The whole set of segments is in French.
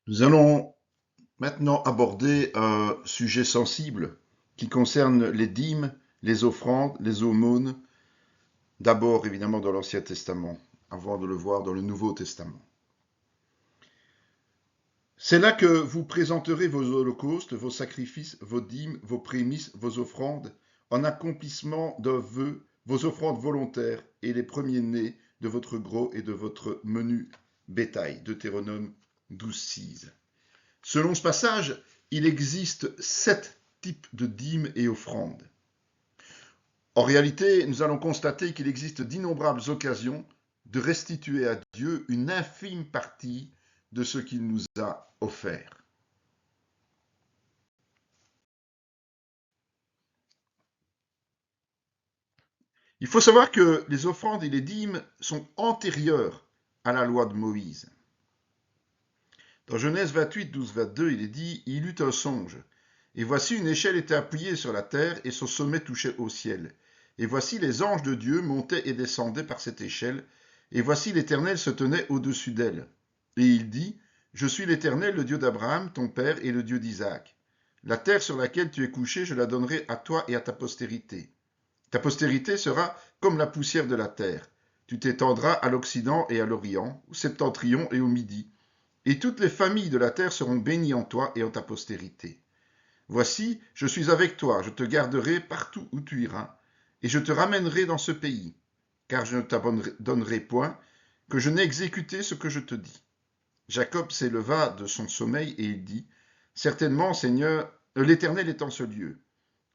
Nous allons maintenant aborder un sujet sensible qui concerne les dîmes, les offrandes, les aumônes, d'abord évidemment dans l'Ancien Testament, avant de le voir dans le Nouveau Testament. C'est là que vous présenterez vos holocaustes, vos sacrifices, vos dîmes, vos prémices, vos offrandes, en accomplissement d'un vœu, vos offrandes volontaires et les premiers-nés de votre gros et de votre menu bétail. Deutéronome 12:6. Selon ce passage, il existe 7 types de dîmes et offrandes. En réalité, nous allons constater qu'il existe d'innombrables occasions de restituer à Dieu une infime partie de ce qu'il nous a offert. Il faut savoir que les offrandes et les dîmes sont antérieures à la loi de Moïse. Dans Genèse 28, 12, 22, il est dit « Il eut un songe, et voici une échelle était appuyée sur la terre, et son sommet touchait au ciel. Et voici les anges de Dieu montaient et descendaient par cette échelle, et voici l'Éternel se tenait au-dessus d'elle. Et il dit, Je suis l'Éternel, le Dieu d'Abraham, ton père, et le Dieu d'Isaac. La terre sur laquelle tu es couché, je la donnerai à toi et à ta postérité. Ta postérité sera comme la poussière de la terre. Tu t'étendras à l'Occident et à l'Orient, au septentrion et au Midi. Et toutes les familles de la terre seront bénies en toi et en ta postérité. Voici, je suis avec toi, je te garderai partout où tu iras, et je te ramènerai dans ce pays, car je ne t'abandonnerai point, que je n'ai exécuté ce que je te dis. Jacob s'éleva de son sommeil et il dit, Certainement, Seigneur, l'Éternel est en ce lieu,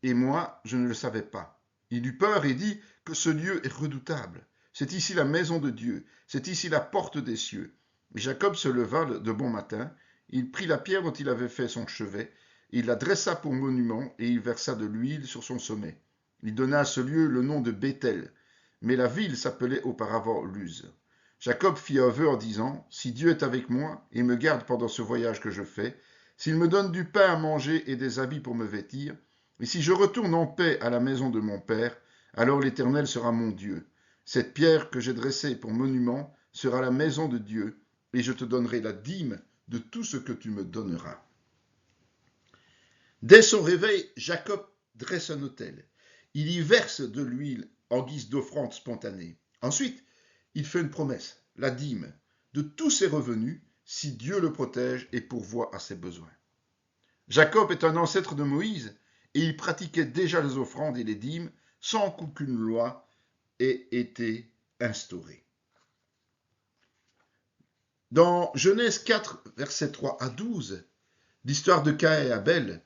et moi, je ne le savais pas. Il eut peur et dit que ce lieu est redoutable. C'est ici la maison de Dieu, c'est ici la porte des cieux. Et Jacob se leva de bon matin, il prit la pierre dont il avait fait son chevet, il la dressa pour monument, et il versa de l'huile sur son sommet. Il donna à ce lieu le nom de Béthel, mais la ville s'appelait auparavant Luz. Jacob fit un vœu en disant, Si Dieu est avec moi, et me garde pendant ce voyage que je fais, s'il me donne du pain à manger et des habits pour me vêtir, et si je retourne en paix à la maison de mon père, alors l'Éternel sera mon Dieu. Cette pierre que j'ai dressée pour monument sera la maison de Dieu, et je te donnerai la dîme de tout ce que tu me donneras. Dès son réveil, Jacob dresse un autel. Il y verse de l'huile en guise d'offrande spontanée. Ensuite, il fait une promesse, la dîme, de tous ses revenus, si Dieu le protège et pourvoit à ses besoins. Jacob est un ancêtre de Moïse, et il pratiquait déjà les offrandes et les dîmes sans qu'aucune loi ait été instaurée. Dans Genèse 4, versets 3 à 12, l'histoire de Caïn et Abel,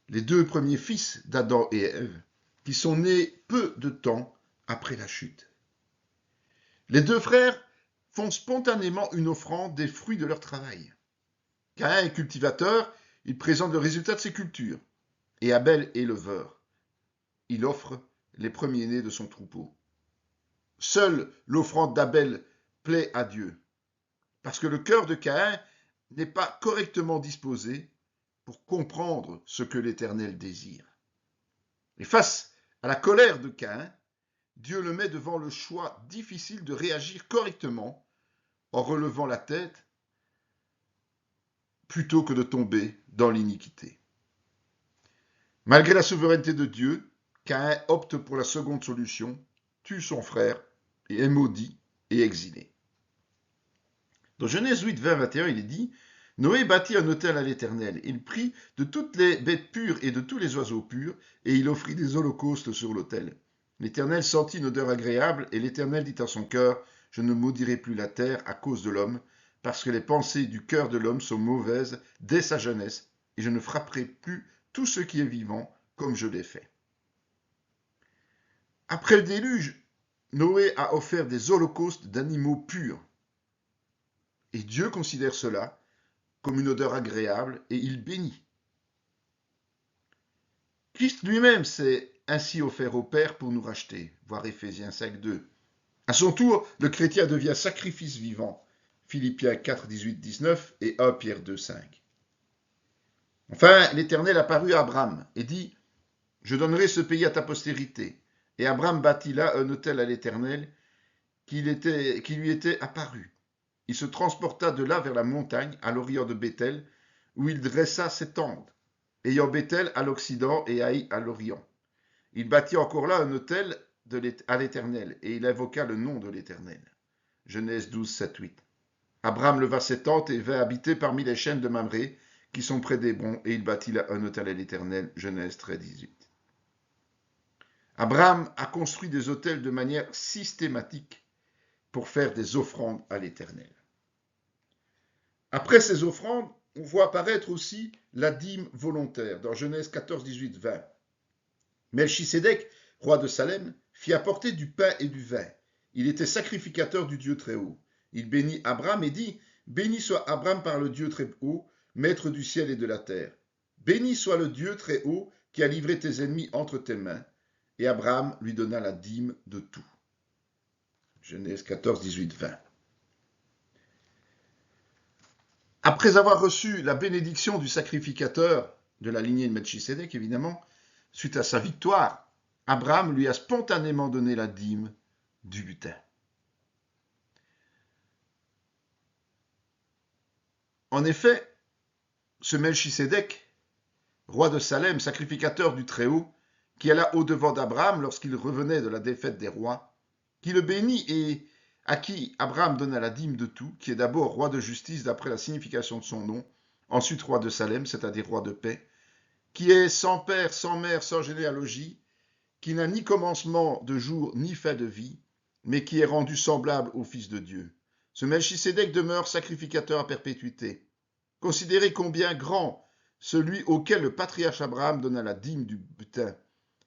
les deux premiers fils d'Adam et Ève, qui sont nés peu de temps après la chute. Les deux frères font spontanément une offrande des fruits de leur travail. Caïn est cultivateur, il présente le résultat de ses cultures, et Abel éleveur. Il offre les premiers-nés de son troupeau. Seule l'offrande d'Abel plaît à Dieu, parce que le cœur de Caïn n'est pas correctement disposé pour comprendre ce que l'Éternel désire. Et face à la colère de Caïn, Dieu le met devant le choix difficile de réagir correctement en relevant la tête plutôt que de tomber dans l'iniquité. Malgré la souveraineté de Dieu, Caïn opte pour la seconde solution, tue son frère et est maudit et exilé. Dans Genèse 8, 20, 21, il est dit Noé bâtit un autel à l'Éternel. Il prit de toutes les bêtes pures et de tous les oiseaux purs, et il offrit des holocaustes sur l'autel. L'Éternel sentit une odeur agréable, et l'Éternel dit à son cœur Je ne maudirai plus la terre à cause de l'homme, parce que les pensées du cœur de l'homme sont mauvaises dès sa jeunesse, et je ne frapperai plus tout ce qui est vivant comme je l'ai fait. Après le déluge, Noé a offert des holocaustes d'animaux purs. Et Dieu considère cela comme une odeur agréable et il bénit. Christ lui-même s'est ainsi offert au Père pour nous racheter, voir Éphésiens 5, 2. À son tour, le chrétien devient sacrifice vivant, Philippiens 4, 18, 19 et 1 Pierre 2, 5. Enfin, l'Éternel apparut à Abraham et dit Je donnerai ce pays à ta postérité. Et Abraham bâtit là un autel à l'Éternel qui lui était apparu. Il se transporta de là vers la montagne, à l'orient de Béthel, où il dressa ses tentes, ayant Béthel à l'occident et Haï à l'orient. Il bâtit encore là un autel à l'Éternel, et il invoqua le nom de l'Éternel. Genèse 12, 7, 8. Abraham leva ses tentes et vint habiter parmi les chênes de Mamré, qui sont près d'Hébron, et il bâtit là un autel à l'Éternel. Genèse 13, 18. Abraham a construit des autels de manière systématique pour faire des offrandes à l'Éternel. Après ces offrandes, on voit apparaître aussi la dîme volontaire dans Genèse 14, 18, 20. Melchisédek, roi de Salem, fit apporter du pain et du vin. Il était sacrificateur du Dieu Très-Haut. Il bénit Abraham et dit, « Béni soit Abraham par le Dieu Très-Haut, maître du ciel et de la terre. Béni soit le Dieu Très-Haut qui a livré tes ennemis entre tes mains. » Et Abraham lui donna la dîme de tout. Genèse 14, 18, 20. Après avoir reçu la bénédiction du sacrificateur de la lignée de Melchisédek, évidemment, suite à sa victoire, Abraham lui a spontanément donné la dîme du butin. En effet, ce Melchisédek, roi de Salem, sacrificateur du Très-Haut, qui alla au-devant d'Abraham lorsqu'il revenait de la défaite des rois, qui le bénit et à qui Abraham donna la dîme de tout, qui est d'abord roi de justice d'après la signification de son nom, ensuite roi de Salem, c'est-à-dire roi de paix, qui est sans père, sans mère, sans généalogie, qui n'a ni commencement de jour ni fin de vie, mais qui est rendu semblable au Fils de Dieu. Ce Melchisédek demeure sacrificateur à perpétuité. Considérez combien grand celui auquel le patriarche Abraham donna la dîme du butin.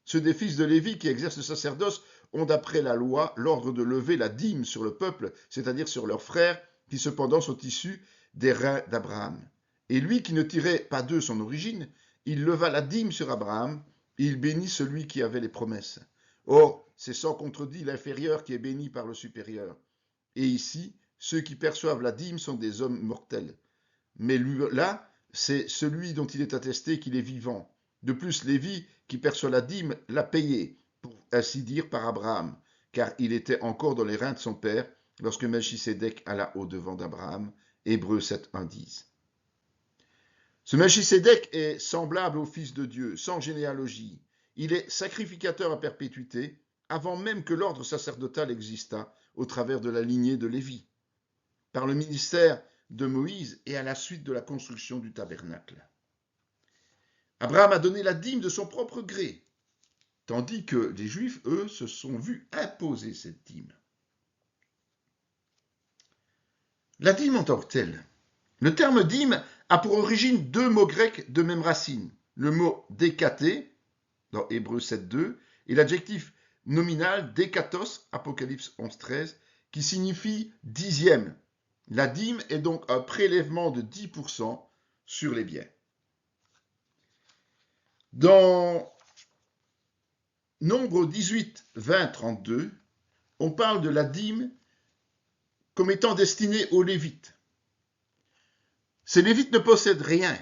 Ceux des fils de Lévi qui exercent le sacerdoce ont d'après la loi l'ordre de lever la dîme sur le peuple, c'est-à-dire sur leurs frères, qui cependant sont issus des reins d'Abraham. Et lui qui ne tirait pas d'eux son origine, il leva la dîme sur Abraham, et il bénit celui qui avait les promesses. Or, c'est sans contredit l'inférieur qui est béni par le supérieur. Et ici, ceux qui perçoivent la dîme sont des hommes mortels. Mais lui, là, c'est celui dont il est attesté qu'il est vivant. De plus, Lévi, qui perçoit la dîme, l'a payé, pour ainsi dire, par Abraham, car il était encore dans les reins de son père lorsque Melchisédek alla au-devant d'Abraham. Hébreux 7, 1, 10. Ce Melchisédek est semblable au Fils de Dieu, sans généalogie. Il est sacrificateur à perpétuité, avant même que l'ordre sacerdotal existât au travers de la lignée de Lévi. Par le ministère de Moïse et à la suite de la construction du tabernacle. Abraham a donné la dîme de son propre gré, tandis que les Juifs, eux, se sont vus imposer cette dîme. La dîme en tant que telle. Le terme dîme a pour origine deux mots grecs de même racine. Le mot décaté, dans Hébreux 7.2, et l'adjectif nominal dékatos, Apocalypse 11.13, qui signifie dixième. La dîme est donc un prélèvement de 10% sur les biens. Dans Nombre 18, 20, 32, on parle de la dîme comme étant destinée aux Lévites. Ces Lévites ne possèdent rien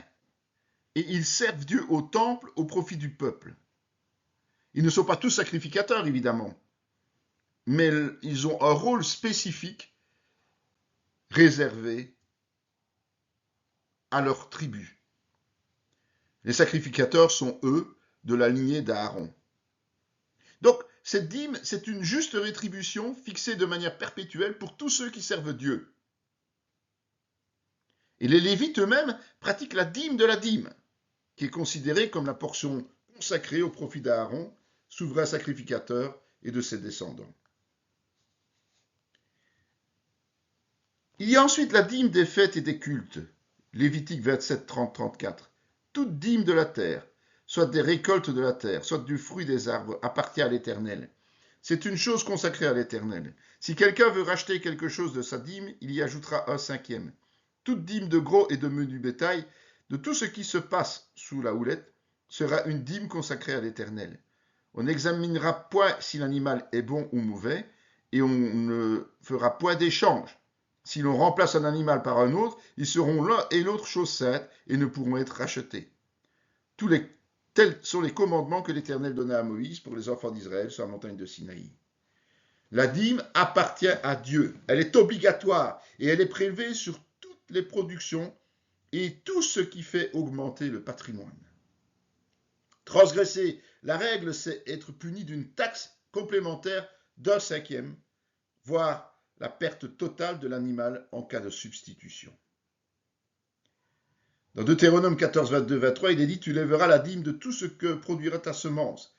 et ils servent Dieu au temple au profit du peuple. Ils ne sont pas tous sacrificateurs, évidemment, mais ils ont un rôle spécifique réservé à leur tribu. Les sacrificateurs sont, eux, de la lignée d'Aaron. Donc, cette dîme, c'est une juste rétribution fixée de manière perpétuelle pour tous ceux qui servent Dieu. Et les Lévites eux-mêmes pratiquent la dîme de la dîme, qui est considérée comme la portion consacrée au profit d'Aaron, souverain sacrificateur, et de ses descendants. Il y a ensuite la dîme des fêtes et des cultes. Lévitique 27, 30, 34. Toute dîme de la terre, soit des récoltes de la terre, soit du fruit des arbres, appartient à l'Éternel. C'est une chose consacrée à l'Éternel. Si quelqu'un veut racheter quelque chose de sa dîme, il y ajoutera un cinquième. Toute dîme de gros et de menu bétail, de tout ce qui se passe sous la houlette, sera une dîme consacrée à l'Éternel. On n'examinera point si l'animal est bon ou mauvais, et on ne fera point d'échange. Si l'on remplace un animal par un autre, ils seront l'un et l'autre chose sainte et ne pourront être rachetés. Tels sont les commandements que l'Éternel donna à Moïse pour les enfants d'Israël sur la montagne de Sinaï. La dîme appartient à Dieu. Elle est obligatoire et elle est prélevée sur toutes les productions et tout ce qui fait augmenter le patrimoine. Transgresser la règle, c'est être puni d'une taxe complémentaire d'un cinquième, voire la perte totale de l'animal en cas de substitution. Dans Deutéronome 14, 22, 23, il est dit « Tu lèveras la dîme de tout ce que produira ta semence,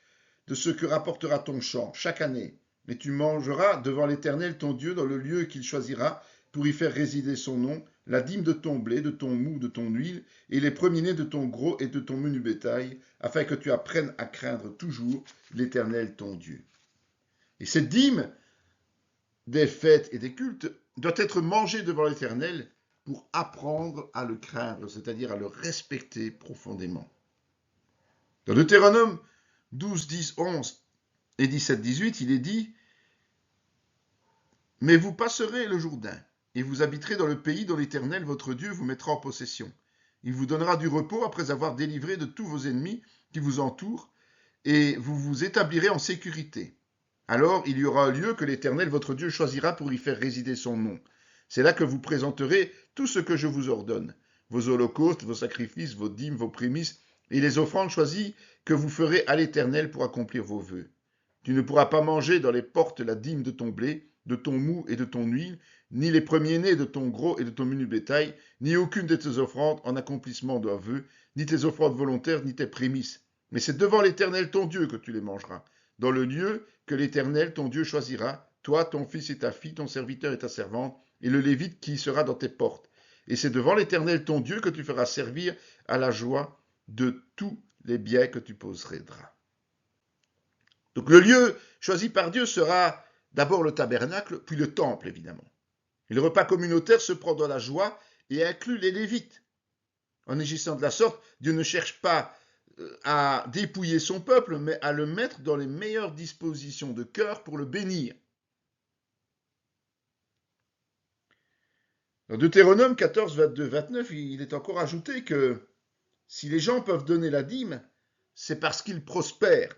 de ce que rapportera ton champ, chaque année, et tu mangeras devant l'Éternel ton Dieu dans le lieu qu'il choisira pour y faire résider son nom, la dîme de ton blé, de ton mou, de ton huile, et les premiers-nés de ton gros et de ton menu bétail, afin que tu apprennes à craindre toujours l'Éternel ton Dieu. » Et cette dîme des fêtes et des cultes doit être mangée devant l'Éternel pour apprendre à le craindre, c'est-à-dire à le respecter profondément. Dans Deutéronome 12, 10, 11 et 17, 18, il est dit « Mais vous passerez le Jourdain, et vous habiterez dans le pays dont l'Éternel, votre Dieu, vous mettra en possession. Il vous donnera du repos après avoir délivré de tous vos ennemis qui vous entourent, et vous vous établirez en sécurité. Alors il y aura un lieu que l'Éternel, votre Dieu, choisira pour y faire résider son nom. C'est là que vous présenterez tout ce que je vous ordonne, vos holocaustes, vos sacrifices, vos dîmes, vos prémices, et les offrandes choisies que vous ferez à l'Éternel pour accomplir vos vœux. Tu ne pourras pas manger dans les portes la dîme de ton blé, de ton mou et de ton huile, ni les premiers-nés de ton gros et de ton menu bétail, ni aucune de tes offrandes en accomplissement d'un vœu, ni tes offrandes volontaires, ni tes prémices. Mais c'est devant l'Éternel ton Dieu que tu les mangeras, dans le lieu que l'Éternel ton Dieu choisira, toi, ton fils et ta fille, ton serviteur et ta servante, et le Lévite qui sera dans tes portes. Et c'est devant l'Éternel ton Dieu que tu feras servir à la joie de tous les biens que tu posséderas. Donc le lieu choisi par Dieu sera d'abord le tabernacle, puis le temple, évidemment. Et le repas communautaire se prend dans la joie et inclut les Lévites. En agissant de la sorte, Dieu ne cherche pas à dépouiller son peuple, mais à le mettre dans les meilleures dispositions de cœur pour le bénir. Dans Deutéronome 14, 22, 29, il est encore ajouté que si les gens peuvent donner la dîme, c'est parce qu'ils prospèrent.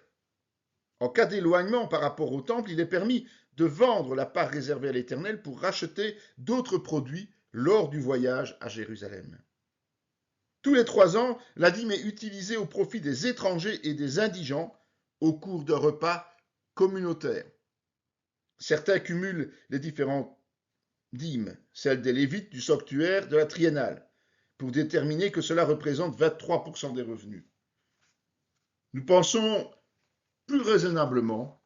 En cas d'éloignement par rapport au temple, il est permis de vendre la part réservée à l'Éternel pour racheter d'autres produits lors du voyage à Jérusalem. Tous les 3 ans, la dîme est utilisée au profit des étrangers et des indigents au cours d'un repas communautaire. Certains cumulent les différentes dîmes, celle des Lévites, du sanctuaire, de la triennale, pour déterminer que cela représente 23% des revenus. Nous pensons plus raisonnablement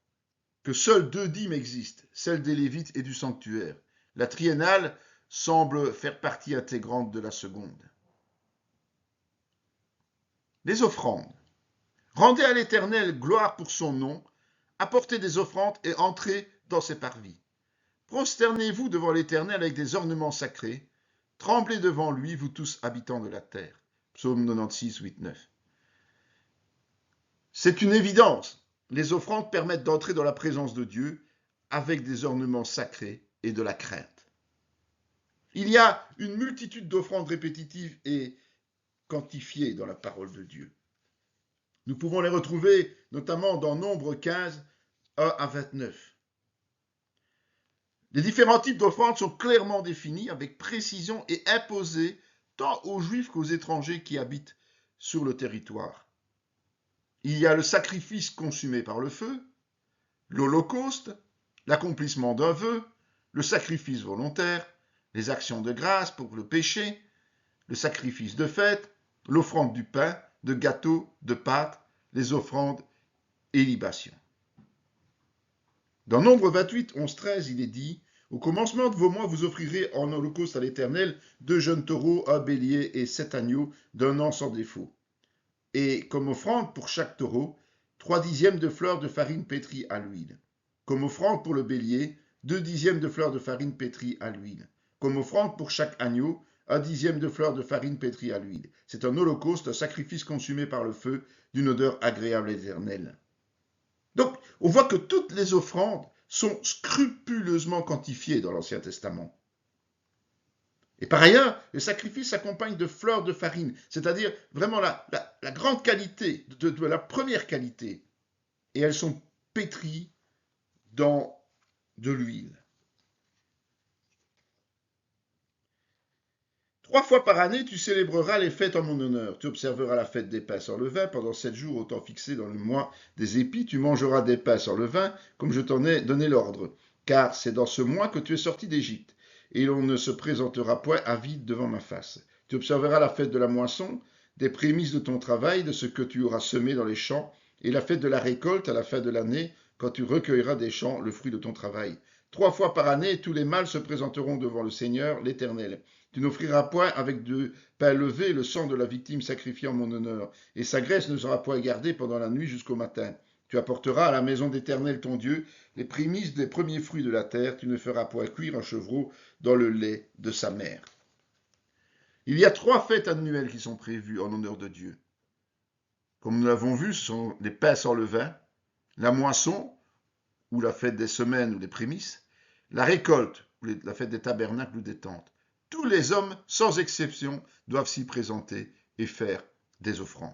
que seules 2 dîmes existent, celle des Lévites et du sanctuaire. La triennale semble faire partie intégrante de la seconde. Les offrandes. Rendez à l'Éternel gloire pour son nom, apportez des offrandes et entrez dans ses parvis. Prosternez-vous devant l'Éternel avec des ornements sacrés, tremblez devant lui, vous tous habitants de la terre. Psaume 96, 8, 9. C'est une évidence. Les offrandes permettent d'entrer dans la présence de Dieu avec des ornements sacrés et de la crainte. Il y a une multitude d'offrandes répétitives et quantifiées dans la parole de Dieu. Nous pouvons les retrouver notamment dans Nombre 15, 1 à 29. Les différents types d'offrandes sont clairement définis avec précision et imposés tant aux Juifs qu'aux étrangers qui habitent sur le territoire. Il y a le sacrifice consumé par le feu, l'holocauste, l'accomplissement d'un vœu, le sacrifice volontaire, les actions de grâce pour le péché, le sacrifice de fête, l'offrande du pain, de gâteaux, de pâtes, les offrandes et libations. Dans Nombre 28, 11, 13, il est dit « Au commencement de vos mois, vous offrirez en holocauste à l'Éternel 2 jeunes taureaux, un bélier et 7 agneaux d'un an sans défaut. Et comme offrande pour chaque taureau, 3 dixièmes de fleurs de farine pétrie à l'huile. Comme offrande pour le bélier, 2 dixièmes de fleurs de farine pétrie à l'huile. Comme offrande pour chaque agneau, 1 dixième de fleurs de farine pétrie à l'huile. C'est un holocauste, un sacrifice consumé par le feu, d'une odeur agréable à l'Éternel. » Donc, on voit que toutes les offrandes sont scrupuleusement quantifiées dans l'Ancien Testament. Et par ailleurs, le sacrifice s'accompagne de fleurs de farine, c'est-à-dire vraiment la grande qualité, de la première qualité. Et elles sont pétries dans de l'huile. 3 fois par année, tu célébreras les fêtes en mon honneur. Tu observeras la fête des pains sans levain. Pendant 7 jours, au temps fixé dans le mois des épis, tu mangeras des pains sans levain, comme je t'en ai donné l'ordre. Car c'est dans ce mois que tu es sorti d'Égypte, et l'on ne se présentera point à vide devant ma face. Tu observeras la fête de la moisson, des prémices de ton travail, de ce que tu auras semé dans les champs, et la fête de la récolte à la fin de l'année, quand tu recueilleras des champs le fruit de ton travail. 3 fois par année, tous les mâles se présenteront devant le Seigneur, l'Éternel. Tu n'offriras point avec de pain levé le sang de la victime sacrifiée en mon honneur, et sa graisse ne sera point gardée pendant la nuit jusqu'au matin. Tu apporteras à la maison d'Éternel ton Dieu les prémices des premiers fruits de la terre. Tu ne feras point cuire un chevreau dans le lait de sa mère. Il y a 3 fêtes annuelles qui sont prévues en honneur de Dieu. Comme nous l'avons vu, ce sont les pains sans levain, la moisson, ou la fête des semaines ou des prémices, la récolte, ou la fête des tabernacles ou des tentes. Tous les hommes, sans exception, doivent s'y présenter et faire des offrandes.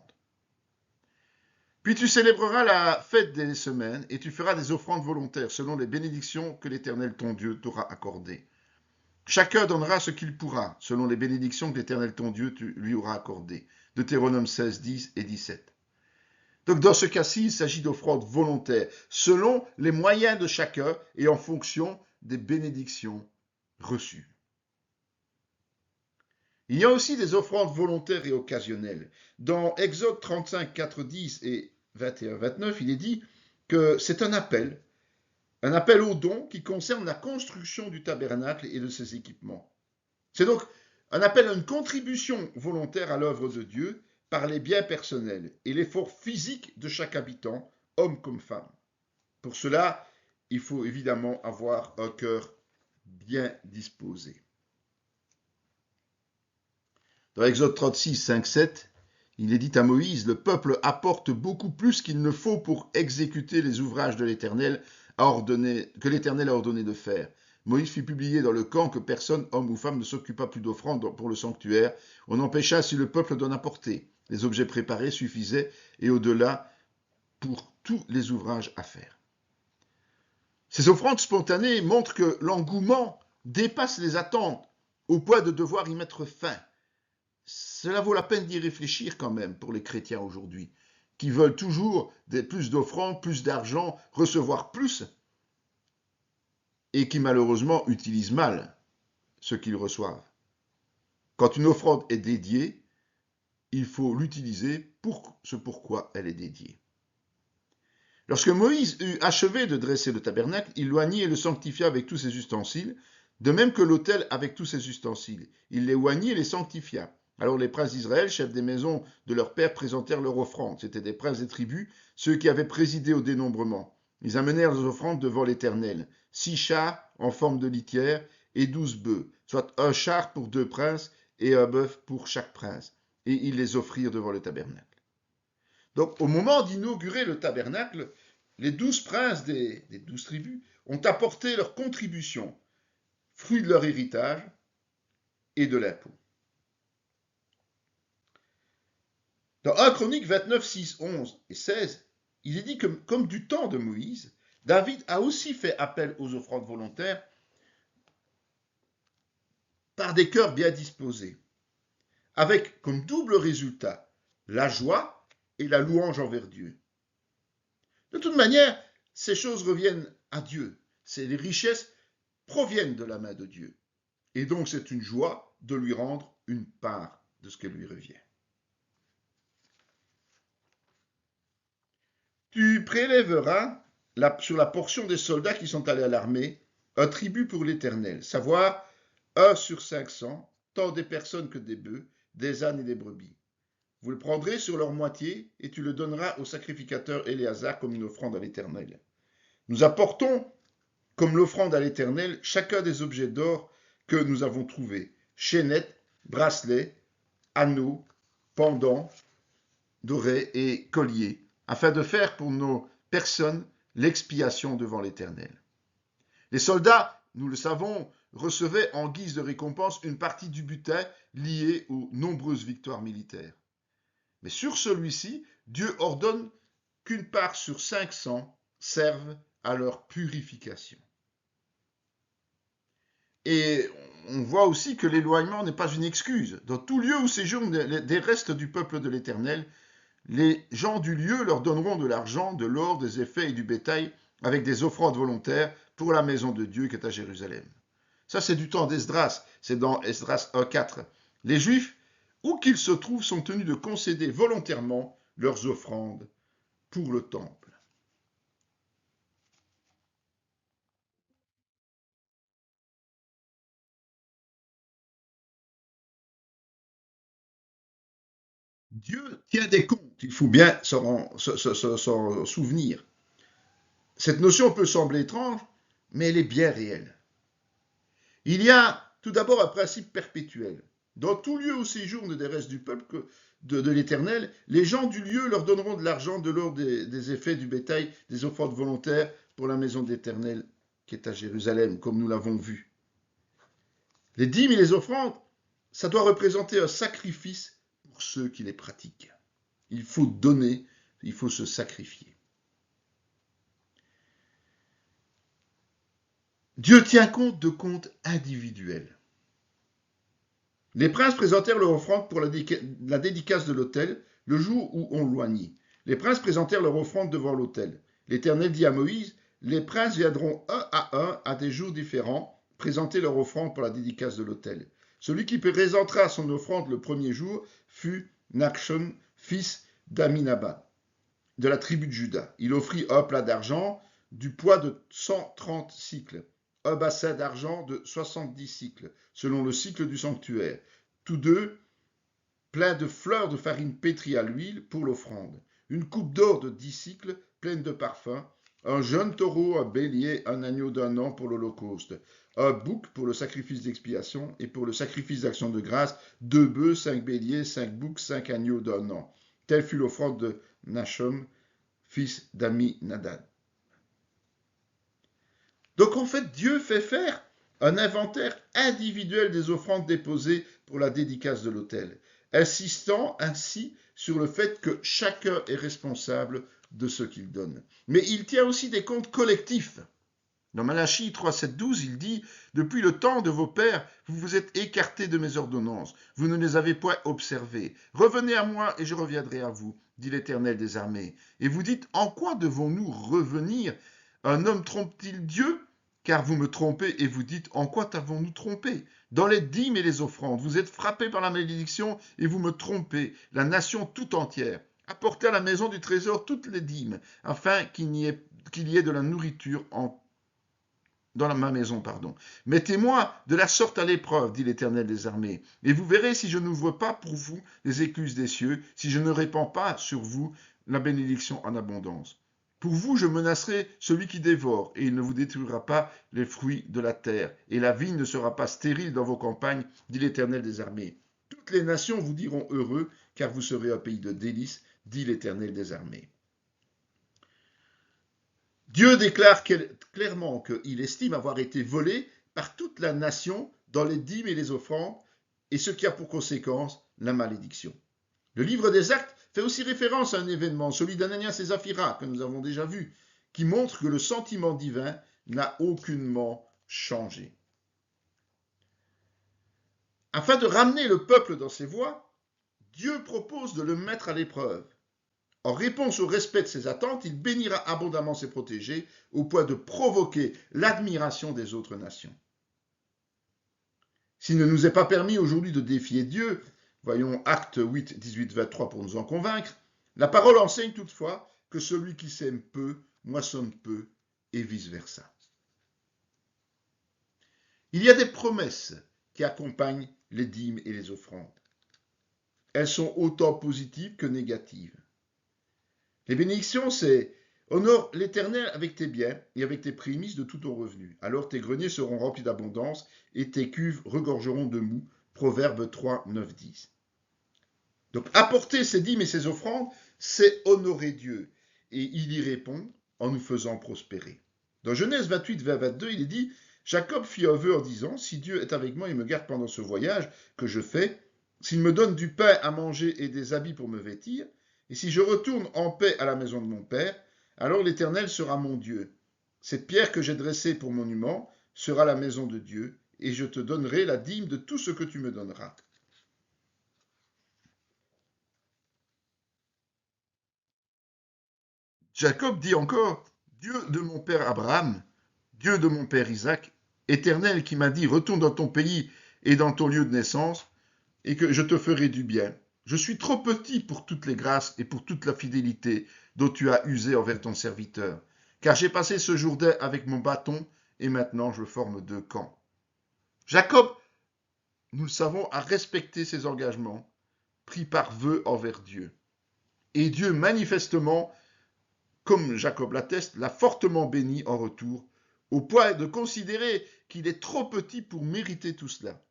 Puis tu célébreras la fête des semaines et tu feras des offrandes volontaires selon les bénédictions que l'Éternel ton Dieu t'aura accordées. Chacun donnera ce qu'il pourra, selon les bénédictions que l'Éternel ton Dieu lui aura accordées. Deutéronome 16, 10 et 17. Donc dans ce cas-ci, il s'agit d'offrandes volontaires, selon les moyens de chacun et en fonction des bénédictions reçues. Il y a aussi des offrandes volontaires et occasionnelles. Dans Exode 35, 4, 10 et 21, 29, il est dit que c'est un appel au don qui concerne la construction du tabernacle et de ses équipements. C'est donc un appel à une contribution volontaire à l'œuvre de Dieu par les biens personnels et l'effort physique de chaque habitant, homme comme femme. Pour cela, il faut évidemment avoir un cœur bien disposé. Dans Exode 36, 5, 7, il est dit à Moïse, le peuple apporte beaucoup plus qu'il ne faut pour exécuter les ouvrages de l'Éternel que l'Éternel a ordonné de faire. Moïse fit publier dans le camp que personne, homme ou femme, ne s'occupa plus d'offrandes pour le sanctuaire. On empêcha ainsi le peuple d'en apporter. Les objets préparés suffisaient et au-delà pour tous les ouvrages à faire. Ces offrandes spontanées montrent que l'engouement dépasse les attentes au point de devoir y mettre fin. Cela vaut la peine d'y réfléchir quand même pour les chrétiens aujourd'hui, qui veulent toujours plus d'offrandes, plus d'argent, recevoir plus, et qui malheureusement utilisent mal ce qu'ils reçoivent. Quand une offrande est dédiée, il faut l'utiliser pour ce pourquoi elle est dédiée. Lorsque Moïse eut achevé de dresser le tabernacle, il l'oignit et le sanctifia avec tous ses ustensiles, de même que l'autel avec tous ses ustensiles. Il les oignit et les sanctifia. Alors les princes d'Israël, chefs des maisons de leurs pères, présentèrent leur offrande. C'étaient des princes des tribus, ceux qui avaient présidé au dénombrement. Ils amenèrent leurs offrandes devant l'Éternel. 6 chars en forme de litière et 12 bœufs, soit un char pour 2 princes et un bœuf pour chaque prince. Et ils les offrirent devant le tabernacle. Donc au moment d'inaugurer le tabernacle, les 12 princes des 12 tribus ont apporté leur contribution, fruit de leur héritage et de l'impôt. Dans 1 Chronique 29, 6, 11 et 16, il est dit que, comme du temps de Moïse, David a aussi fait appel aux offrandes volontaires par des cœurs bien disposés, avec comme double résultat la joie et la louange envers Dieu. De toute manière, ces choses reviennent à Dieu. Les richesses proviennent de la main de Dieu. Et donc c'est une joie de lui rendre une part de ce qui lui revient. Tu prélèveras sur la portion des soldats qui sont allés à l'armée un tribut pour l'Éternel, savoir 1 sur 500, tant des personnes que des bœufs, des ânes et des brebis. Vous le prendrez sur leur moitié et tu le donneras au sacrificateur Éléazar comme une offrande à l'Éternel. Nous apportons comme l'offrande à l'Éternel chacun des objets d'or que nous avons trouvés, chaînettes, bracelets, anneaux, pendants, dorés et colliers, afin de faire pour nos personnes l'expiation devant l'Éternel. Les soldats, nous le savons, recevaient en guise de récompense une partie du butin lié aux nombreuses victoires militaires. Mais sur celui-ci, Dieu ordonne qu'une part sur 500 serve à leur purification. Et on voit aussi que l'éloignement n'est pas une excuse. Dans tout lieu où séjournent des restes du peuple de l'Éternel, les gens du lieu leur donneront de l'argent, de l'or, des effets et du bétail avec des offrandes volontaires pour la maison de Dieu qui est à Jérusalem. Ça, c'est du temps d'Esdras. C'est dans Esdras 1.4. Les Juifs, où qu'ils se trouvent, sont tenus de concéder volontairement leurs offrandes pour le temple. Dieu tient des comptes, il faut bien s'en souvenir. Cette notion peut sembler étrange, mais elle est bien réelle. Il y a tout d'abord un principe perpétuel. Dans tout lieu où séjournent des restes du peuple de l'Éternel, les gens du lieu leur donneront de l'argent, de l'or, des effets, du bétail, des offrandes volontaires pour la maison de l'Éternel qui est à Jérusalem, comme nous l'avons vu. Les dîmes et les offrandes, ça doit représenter un sacrifice pour ceux qui les pratiquent. Il faut donner, il faut se sacrifier. Dieu tient compte de comptes individuels. Les princes présentèrent leur offrande pour la dédicace de l'autel le jour où on loignit. Les princes présentèrent leur offrande devant l'autel. L'Éternel dit à Moïse, les princes viendront un à des jours différents présenter leur offrande pour la dédicace de l'autel. Celui qui présentera son offrande le premier jour fut Nachshon, fils d'Aminaba, de la tribu de Juda. Il offrit un plat d'argent du poids de 130 cycles, un bassin d'argent de 70 cycles, selon le cycle du sanctuaire, tous deux pleins de fleurs de farine pétrie à l'huile pour l'offrande, une coupe d'or de 10 cycles pleine de parfums, un jeune taureau, un bélier, un agneau d'1 an pour l'holocauste, un bouc pour le sacrifice d'expiation et pour le sacrifice d'action de grâce, 2 bœufs, 5 béliers, 5 boucs, 5 agneaux d'1 an. Telle fut l'offrande de Nachshon, fils d'Aminadab. Donc en fait, Dieu fait faire un inventaire individuel des offrandes déposées pour la dédicace de l'autel, insistant ainsi sur le fait que chacun est responsable de ce qu'il donne. Mais il tient aussi des comptes collectifs. Dans Malachie 3, 7, 12, il dit « Depuis le temps de vos pères, vous vous êtes écartés de mes ordonnances, vous ne les avez point observées. Revenez à moi et je reviendrai à vous, dit l'Éternel des armées. Et vous dites, en quoi devons-nous revenir? Un homme trompe-t-il Dieu? Car vous me trompez et vous dites, en quoi t'avons-nous trompé? Dans les dîmes et les offrandes, vous êtes frappés par la malédiction et vous me trompez, la nation tout entière. Apportez à la maison du trésor toutes les dîmes, afin qu'il y ait de la nourriture dans ma maison, pardon. Mettez-moi de la sorte à l'épreuve, dit l'Éternel des armées, et vous verrez si je n'ouvre pas pour vous les écluses des cieux, si je ne répands pas sur vous la bénédiction en abondance. Pour vous, je menacerai celui qui dévore, et il ne vous détruira pas les fruits de la terre, et la vigne ne sera pas stérile dans vos campagnes, dit l'Éternel des armées. Toutes les nations vous diront heureux, car vous serez un pays de délices, dit l'Éternel des armées. Dieu déclare clairement qu'il estime avoir été volé par toute la nation dans les dîmes et les offrandes, et ce qui a pour conséquence la malédiction. Le livre des Actes fait aussi référence à un événement, celui d'Ananias et Saphira, que nous avons déjà vu, qui montre que le sentiment divin n'a aucunement changé. Afin de ramener le peuple dans ses voies, Dieu propose de le mettre à l'épreuve. En réponse au respect de ses attentes, il bénira abondamment ses protégés au point de provoquer l'admiration des autres nations. S'il ne nous est pas permis aujourd'hui de défier Dieu, voyons Actes 8, 18, 23 pour nous en convaincre, la parole enseigne toutefois que celui qui sème peu moissonne peu et vice-versa. Il y a des promesses qui accompagnent les dîmes et les offrandes. Elles sont autant positives que négatives. Les bénédictions, c'est honore l'Éternel avec tes biens et avec tes prémices de tout ton revenu. Alors tes greniers seront remplis d'abondance et tes cuves regorgeront de mou. Proverbe 3, 9, 10. Donc apporter ces dîmes et ces offrandes, c'est honorer Dieu. Et il y répond en nous faisant prospérer. Dans Genèse 28, 20, 22, il est dit « Jacob fit un vœu en disant « Si Dieu est avec moi et me garde pendant ce voyage que je fais, s'il me donne du pain à manger et des habits pour me vêtir, et si je retourne en paix à la maison de mon père, alors l'Éternel sera mon Dieu. Cette pierre que j'ai dressée pour monument sera la maison de Dieu, et je te donnerai la dîme de tout ce que tu me donneras. Jacob dit encore, Dieu de mon père Abraham, Dieu de mon père Isaac, Éternel qui m'a dit, retourne dans ton pays et dans ton lieu de naissance, et que je te ferai du bien. Je suis trop petit pour toutes les grâces et pour toute la fidélité dont tu as usé envers ton serviteur, car j'ai passé ce Jourdain avec mon bâton, et maintenant je forme 2 camps. Jacob, nous le savons, a respecté ses engagements pris par vœu envers Dieu. Et Dieu, manifestement, comme Jacob l'atteste, l'a fortement béni en retour, au point de considérer qu'il est trop petit pour mériter tout cela.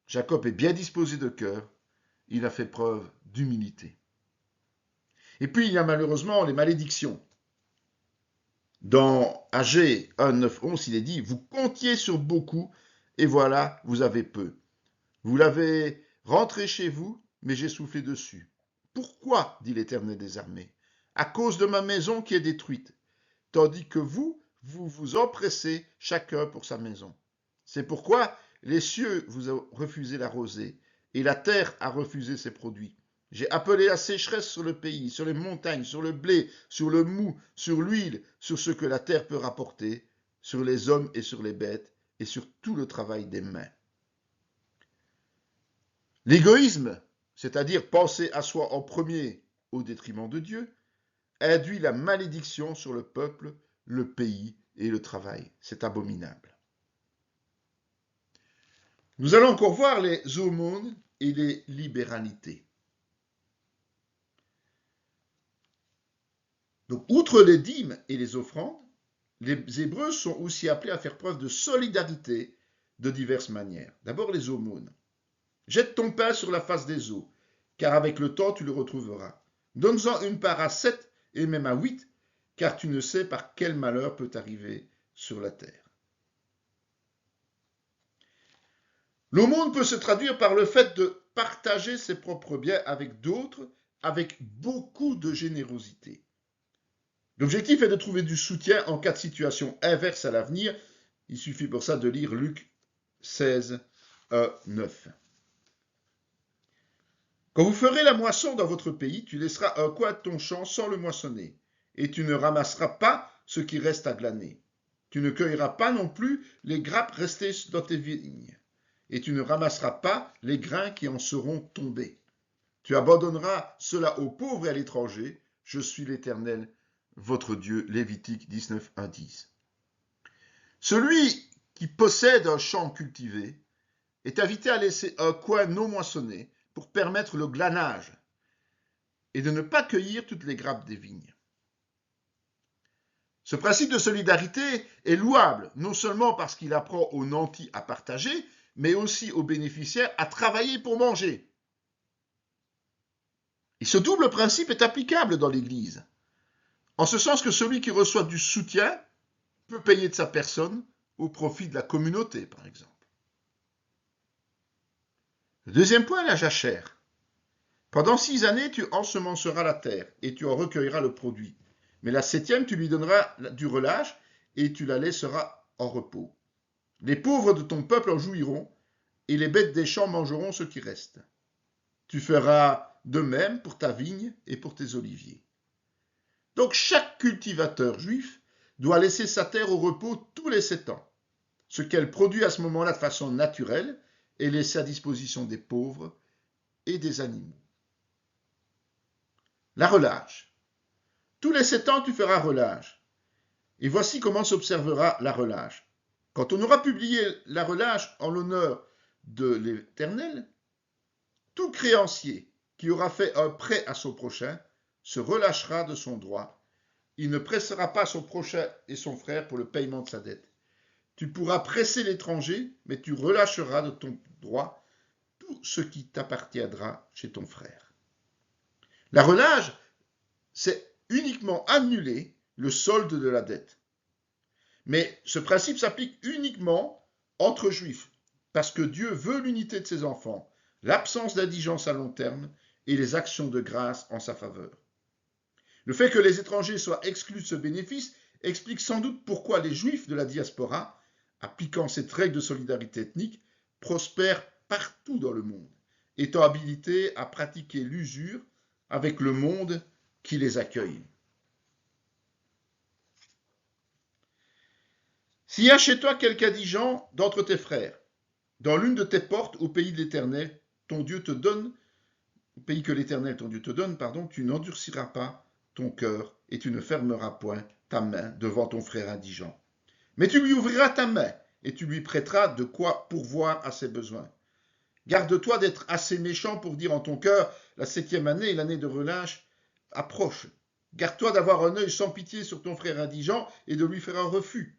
Jacob est bien disposé de cœur, il a fait preuve d'humilité. Et puis il y a malheureusement les malédictions. Dans Agé 1, 9, 11, il est dit, vous comptiez sur beaucoup, et voilà, vous avez peu. Vous l'avez rentré chez vous, mais j'ai soufflé dessus. Pourquoi, dit l'Éternel des armées? À cause de ma maison qui est détruite, tandis que vous vous empressez chacun pour sa maison. C'est pourquoi les cieux vous ont refusé la rosée, et la terre a refusé ses produits. J'ai appelé la sécheresse sur le pays, sur les montagnes, sur le blé, sur le mou, sur l'huile, sur ce que la terre peut rapporter, sur les hommes et sur les bêtes, et sur tout le travail des mains. L'égoïsme, c'est-à-dire penser à soi en premier au détriment de Dieu, induit la malédiction sur le peuple, le pays et le travail. C'est abominable. Nous allons encore voir les aumônes et les libéralités. Donc, outre les dîmes et les offrandes, les Hébreux sont aussi appelés à faire preuve de solidarité de diverses manières. D'abord, les aumônes. Jette ton pain sur la face des eaux, car avec le temps tu le retrouveras. Donne-en une part à 7 et même à 8, car tu ne sais par quel malheur peut arriver sur la terre. L'aumône peut se traduire par le fait de partager ses propres biens avec d'autres, avec beaucoup de générosité. L'objectif est de trouver du soutien en cas de situation inverse à l'avenir. Il suffit pour ça de lire Luc 16, 9. Quand vous ferez la moisson dans votre pays, tu laisseras un coin de ton champ sans le moissonner, et tu ne ramasseras pas ce qui reste à glaner. Tu ne cueilleras pas non plus les grappes restées dans tes vignes, et tu ne ramasseras pas les grains qui en seront tombés. Tu abandonneras cela aux pauvres et à l'étranger. Je suis l'Éternel, votre Dieu. Lévitique 19, 1, 10. Celui qui possède un champ cultivé est invité à laisser un coin non moissonné pour permettre le glanage et de ne pas cueillir toutes les grappes des vignes. Ce principe de solidarité est louable, non seulement parce qu'il apprend aux nantis à partager, mais aussi aux bénéficiaires à travailler pour manger. Et ce double principe est applicable dans l'Église, en ce sens que celui qui reçoit du soutien peut payer de sa personne au profit de la communauté, par exemple. Le deuxième point, la jachère. Pendant 6 années, tu ensemenceras la terre et tu en recueilleras le produit. Mais la 7e, tu lui donneras du relâche et tu la laisseras en repos. Les pauvres de ton peuple en jouiront et les bêtes des champs mangeront ce qui reste. Tu feras de même pour ta vigne et pour tes oliviers. Donc chaque cultivateur juif doit laisser sa terre au repos tous les 7 ans. Ce qu'elle produit à ce moment-là de façon naturelle est laissé à disposition des pauvres et des animaux. La relâche. Tous les 7 ans, tu feras relâche. Et voici comment s'observera la relâche. Quand on aura publié la relâche en l'honneur de l'Éternel, tout créancier qui aura fait un prêt à son prochain se relâchera de son droit. Il ne pressera pas son prochain et son frère pour le paiement de sa dette. Tu pourras presser l'étranger, mais tu relâcheras de ton droit tout ce qui t'appartiendra chez ton frère. La relâche, c'est uniquement annuler le solde de la dette. Mais ce principe s'applique uniquement entre juifs, parce que Dieu veut l'unité de ses enfants, l'absence d'indigence à long terme et les actions de grâce en sa faveur. Le fait que les étrangers soient exclus de ce bénéfice explique sans doute pourquoi les juifs de la diaspora appliquant cette règle de solidarité ethnique, prospèrent partout dans le monde, étant habilités à pratiquer l'usure avec le monde qui les accueille. S'il y a chez toi quelque indigent d'entre tes frères, dans l'une de tes portes au pays de l'Éternel, ton Dieu te donne, au pays que l'Éternel ton Dieu te donne, tu n'endurciras pas ton cœur et tu ne fermeras point ta main devant ton frère indigent. Mais tu lui ouvriras ta main et tu lui prêteras de quoi pourvoir à ses besoins. Garde-toi d'être assez méchant pour dire en ton cœur, la 7e année et l'année de relâche approchent. Garde-toi d'avoir un œil sans pitié sur ton frère indigent et de lui faire un refus.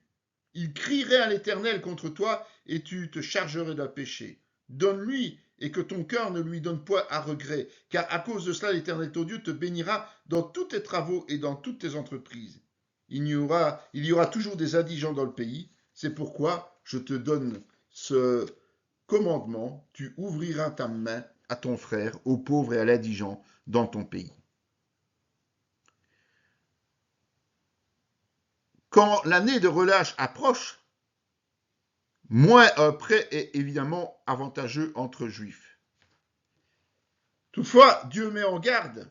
Il crierait à l'Éternel contre toi et tu te chargerais d'un péché. Donne-lui et que ton cœur ne lui donne point à regret, car à cause de cela l'Éternel ton Dieu te bénira dans tous tes travaux et dans toutes tes entreprises. Il y aura toujours des indigents dans le pays, c'est pourquoi je te donne ce commandement, tu ouvriras ta main à ton frère, aux pauvres et à l'indigent dans ton pays. Quand l'année de relâche approche, moins un prêt est évidemment avantageux entre juifs. Toutefois, Dieu met en garde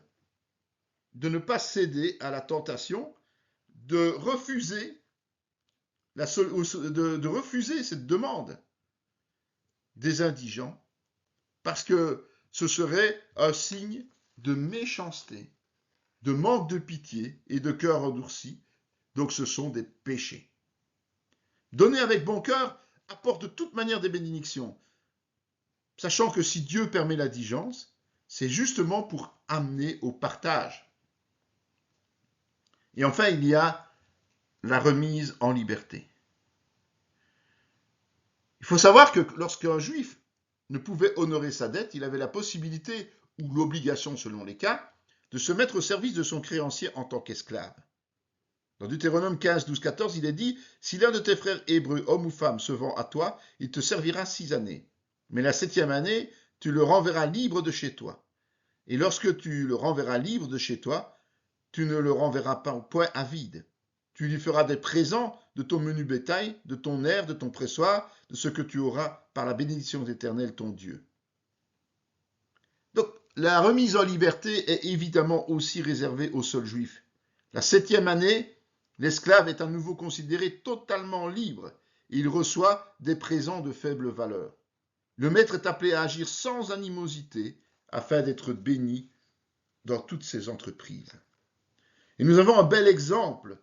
de ne pas céder à la tentation de refuser cette demande des indigents parce que ce serait un signe de méchanceté, de manque de pitié et de cœur endurci. Donc ce sont des péchés. Donner avec bon cœur apporte de toute manière des bénédictions, sachant que si Dieu permet l'indigence, c'est justement pour amener au partage. Et enfin, il y a la remise en liberté. Il faut savoir que lorsqu'un juif ne pouvait honorer sa dette, il avait la possibilité, ou l'obligation selon les cas, de se mettre au service de son créancier en tant qu'esclave. Dans Deutéronome 15, 12, 14, il est dit « Si l'un de tes frères hébreux, homme ou femme, se vend à toi, il te servira 6 années. Mais la 7e année, tu le renverras libre de chez toi. Et lorsque tu le renverras libre de chez toi, tu ne le renverras pas au point à vide. Tu lui feras des présents de ton menu bétail, de ton herbe, de ton pressoir, de ce que tu auras par la bénédiction d'Éternel ton Dieu. » Donc, la remise en liberté est évidemment aussi réservée aux seuls juifs. La 7e année, l'esclave est à nouveau considéré totalement libre et il reçoit des présents de faible valeur. Le maître est appelé à agir sans animosité afin d'être béni dans toutes ses entreprises. Et nous avons un bel exemple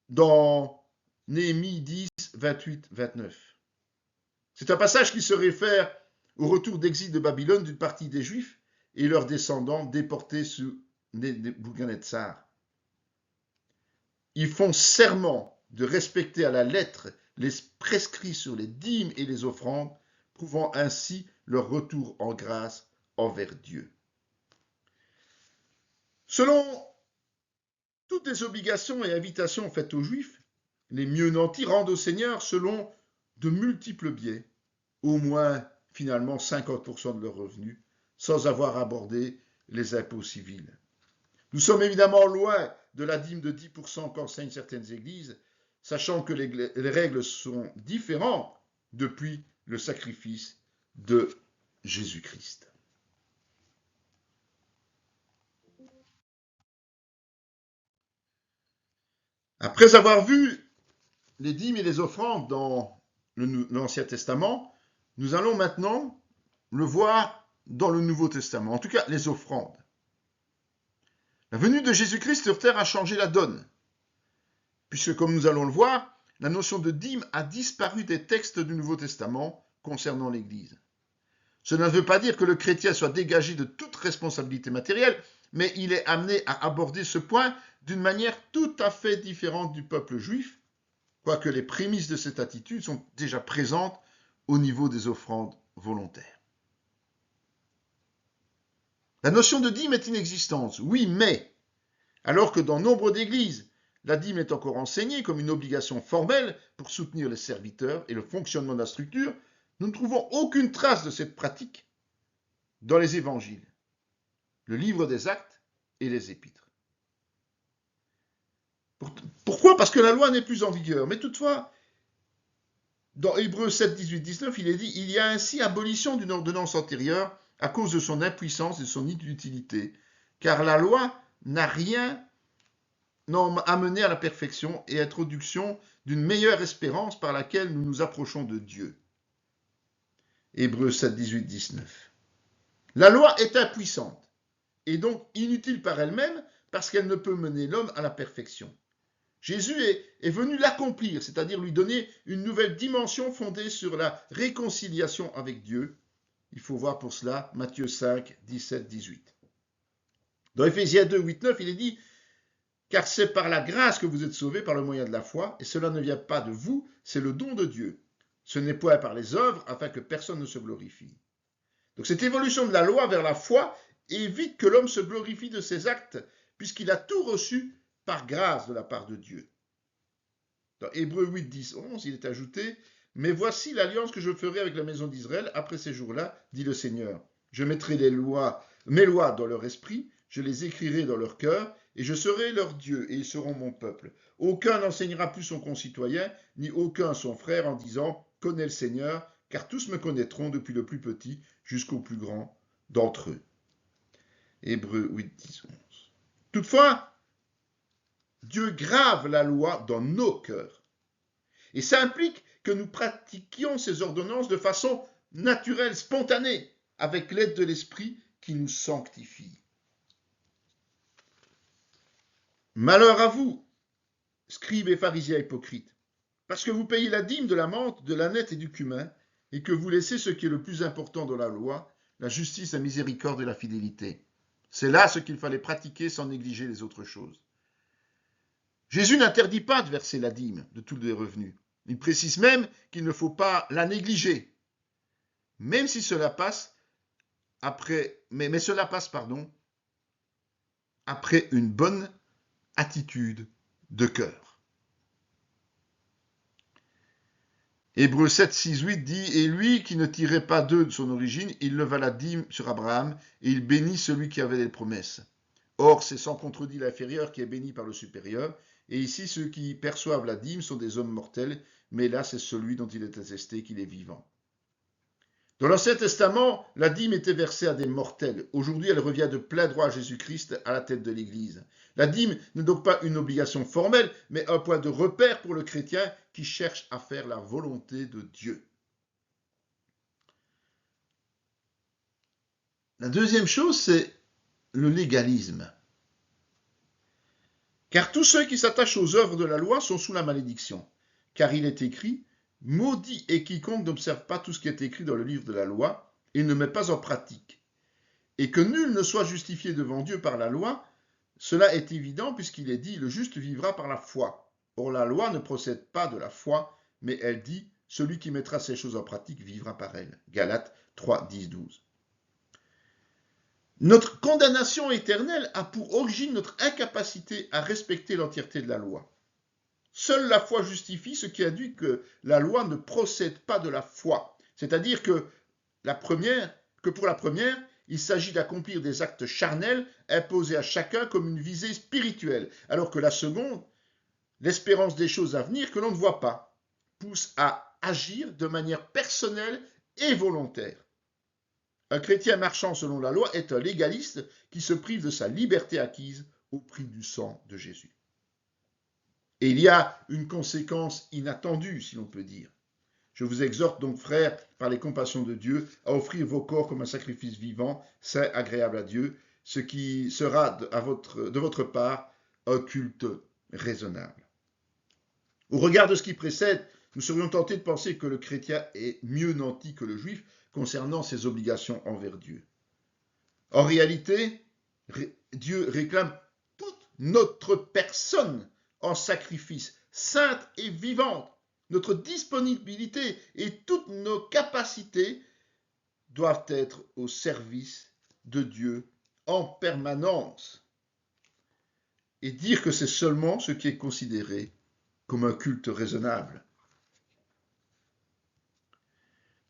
dans Néhémie 10, 28, 29. C'est un passage qui se réfère au retour d'exil de Babylone d'une partie des Juifs et leurs descendants déportés sous Nebuchadnezzar. Ils font serment de respecter à la lettre les prescrits sur les dîmes et les offrandes, prouvant ainsi leur retour en grâce envers Dieu. Selon toutes les obligations et invitations faites aux Juifs, les mieux nantis rendent au Seigneur selon de multiples biais, au moins finalement 50% de leurs revenus, sans avoir abordé les impôts civils. Nous sommes évidemment loin de la dîme de 10% qu'enseignent certaines églises, sachant que les règles sont différentes depuis le sacrifice de Jésus-Christ. Après avoir vu les dîmes et les offrandes dans l'Ancien Testament, nous allons maintenant le voir dans le Nouveau Testament, en tout cas les offrandes. La venue de Jésus-Christ sur terre a changé la donne, puisque comme nous allons le voir, la notion de dîme a disparu des textes du Nouveau Testament concernant l'Église. Cela ne veut pas dire que le chrétien soit dégagé de toute responsabilité matérielle, mais il est amené à aborder ce point d'une manière tout à fait différente du peuple juif, quoique les prémices de cette attitude sont déjà présentes au niveau des offrandes volontaires. La notion de dîme est inexistante, oui, mais, alors que dans nombre d'églises, la dîme est encore enseignée comme une obligation formelle pour soutenir les serviteurs et le fonctionnement de la structure, nous ne trouvons aucune trace de cette pratique dans les évangiles, le livre des Actes et les Épîtres. Pourquoi? Parce que la loi n'est plus en vigueur. Mais toutefois, dans Hébreux 7, 18, 19, il est dit « Il y a ainsi abolition d'une ordonnance antérieure à cause de son impuissance et de son inutilité, car la loi n'a rien amené à la perfection et introduction d'une meilleure espérance par laquelle nous nous approchons de Dieu. » Hébreux 7, 18, 19. La loi est impuissante et donc inutile par elle-même parce qu'elle ne peut mener l'homme à la perfection. Jésus est venu l'accomplir, c'est-à-dire lui donner une nouvelle dimension fondée sur la réconciliation avec Dieu. Il faut voir pour cela Matthieu 5, 17, 18. Dans Éphésiens 2, 8, 9, il est dit « Car c'est par la grâce que vous êtes sauvés par le moyen de la foi, et cela ne vient pas de vous, c'est le don de Dieu. Ce n'est point par les œuvres, afin que personne ne se glorifie. » Donc cette évolution de la loi vers la foi évite que l'homme se glorifie de ses actes, puisqu'il a tout reçu par grâce de la part de Dieu. Dans Hébreux 8, 10, 11, il est ajouté « Mais voici l'alliance que je ferai avec la maison d'Israël après ces jours-là, dit le Seigneur. Je mettrai mes lois dans leur esprit, je les écrirai dans leur cœur, et je serai leur Dieu, et ils seront mon peuple. Aucun n'enseignera plus son concitoyen, ni aucun son frère, en disant « Connais le Seigneur », car tous me connaîtront depuis le plus petit jusqu'au plus grand d'entre eux. Hébreux 8, 10, 11. Toutefois, Dieu grave la loi dans nos cœurs. Et ça implique que nous pratiquions ces ordonnances de façon naturelle, spontanée, avec l'aide de l'Esprit qui nous sanctifie. Malheur à vous, scribes et pharisiens hypocrites, parce que vous payez la dîme de la menthe, de l'âneth et du cumin, et que vous laissez ce qui est le plus important dans la loi, la justice, la miséricorde et la fidélité. C'est là ce qu'il fallait pratiquer sans négliger les autres choses. Jésus n'interdit pas de verser la dîme de tous les revenus. Il précise même qu'il ne faut pas la négliger, même si cela passe après une bonne attitude de cœur. Hébreux 7, 6, 8 dit « Et lui qui ne tirait pas d'eux de son origine, il leva la dîme sur Abraham, et il bénit celui qui avait les promesses. Or, c'est sans contredit l'inférieur qui est béni par le supérieur, et ici ceux qui perçoivent la dîme sont des hommes mortels, mais là c'est celui dont il est attesté qu'il est vivant. » Dans l'Ancien Testament, la dîme était versée à des mortels. Aujourd'hui, elle revient de plein droit à Jésus-Christ à la tête de l'Église. La dîme n'est donc pas une obligation formelle, mais un point de repère pour le chrétien qui cherche à faire la volonté de Dieu. La deuxième chose, c'est le légalisme. Car tous ceux qui s'attachent aux œuvres de la loi sont sous la malédiction. Car il est écrit « Maudit est quiconque n'observe pas tout ce qui est écrit dans le livre de la loi et ne met pas en pratique. » Et que nul ne soit justifié devant Dieu par la loi, cela est évident puisqu'il est dit « Le juste vivra par la foi ». Or la loi ne procède pas de la foi, mais elle dit « Celui qui mettra ces choses en pratique vivra par elles ». Galates 3, 10, 12. Notre condamnation éternelle a pour origine notre incapacité à respecter l'entièreté de la loi. Seule la foi justifie, ce qui induit que la loi ne procède pas de la foi. C'est-à-dire que pour la première, il s'agit d'accomplir des actes charnels imposés à chacun comme une visée spirituelle, alors que la seconde, l'espérance des choses à venir que l'on ne voit pas, pousse à agir de manière personnelle et volontaire. Un chrétien marchant selon la loi est un légaliste qui se prive de sa liberté acquise au prix du sang de Jésus. Et il y a une conséquence inattendue, si l'on peut dire. Je vous exhorte donc, frères, par les compassions de Dieu, à offrir vos corps comme un sacrifice vivant, saint, agréable à Dieu, ce qui sera de votre part un culte raisonnable. Au regard de ce qui précède, nous serions tentés de penser que le chrétien est mieux nanti que le juif concernant ses obligations envers Dieu. En réalité, Dieu réclame toute notre personne en sacrifice, sainte et vivante. Notre disponibilité et toutes nos capacités doivent être au service de Dieu en permanence. Et dire que c'est seulement ce qui est considéré comme un culte raisonnable.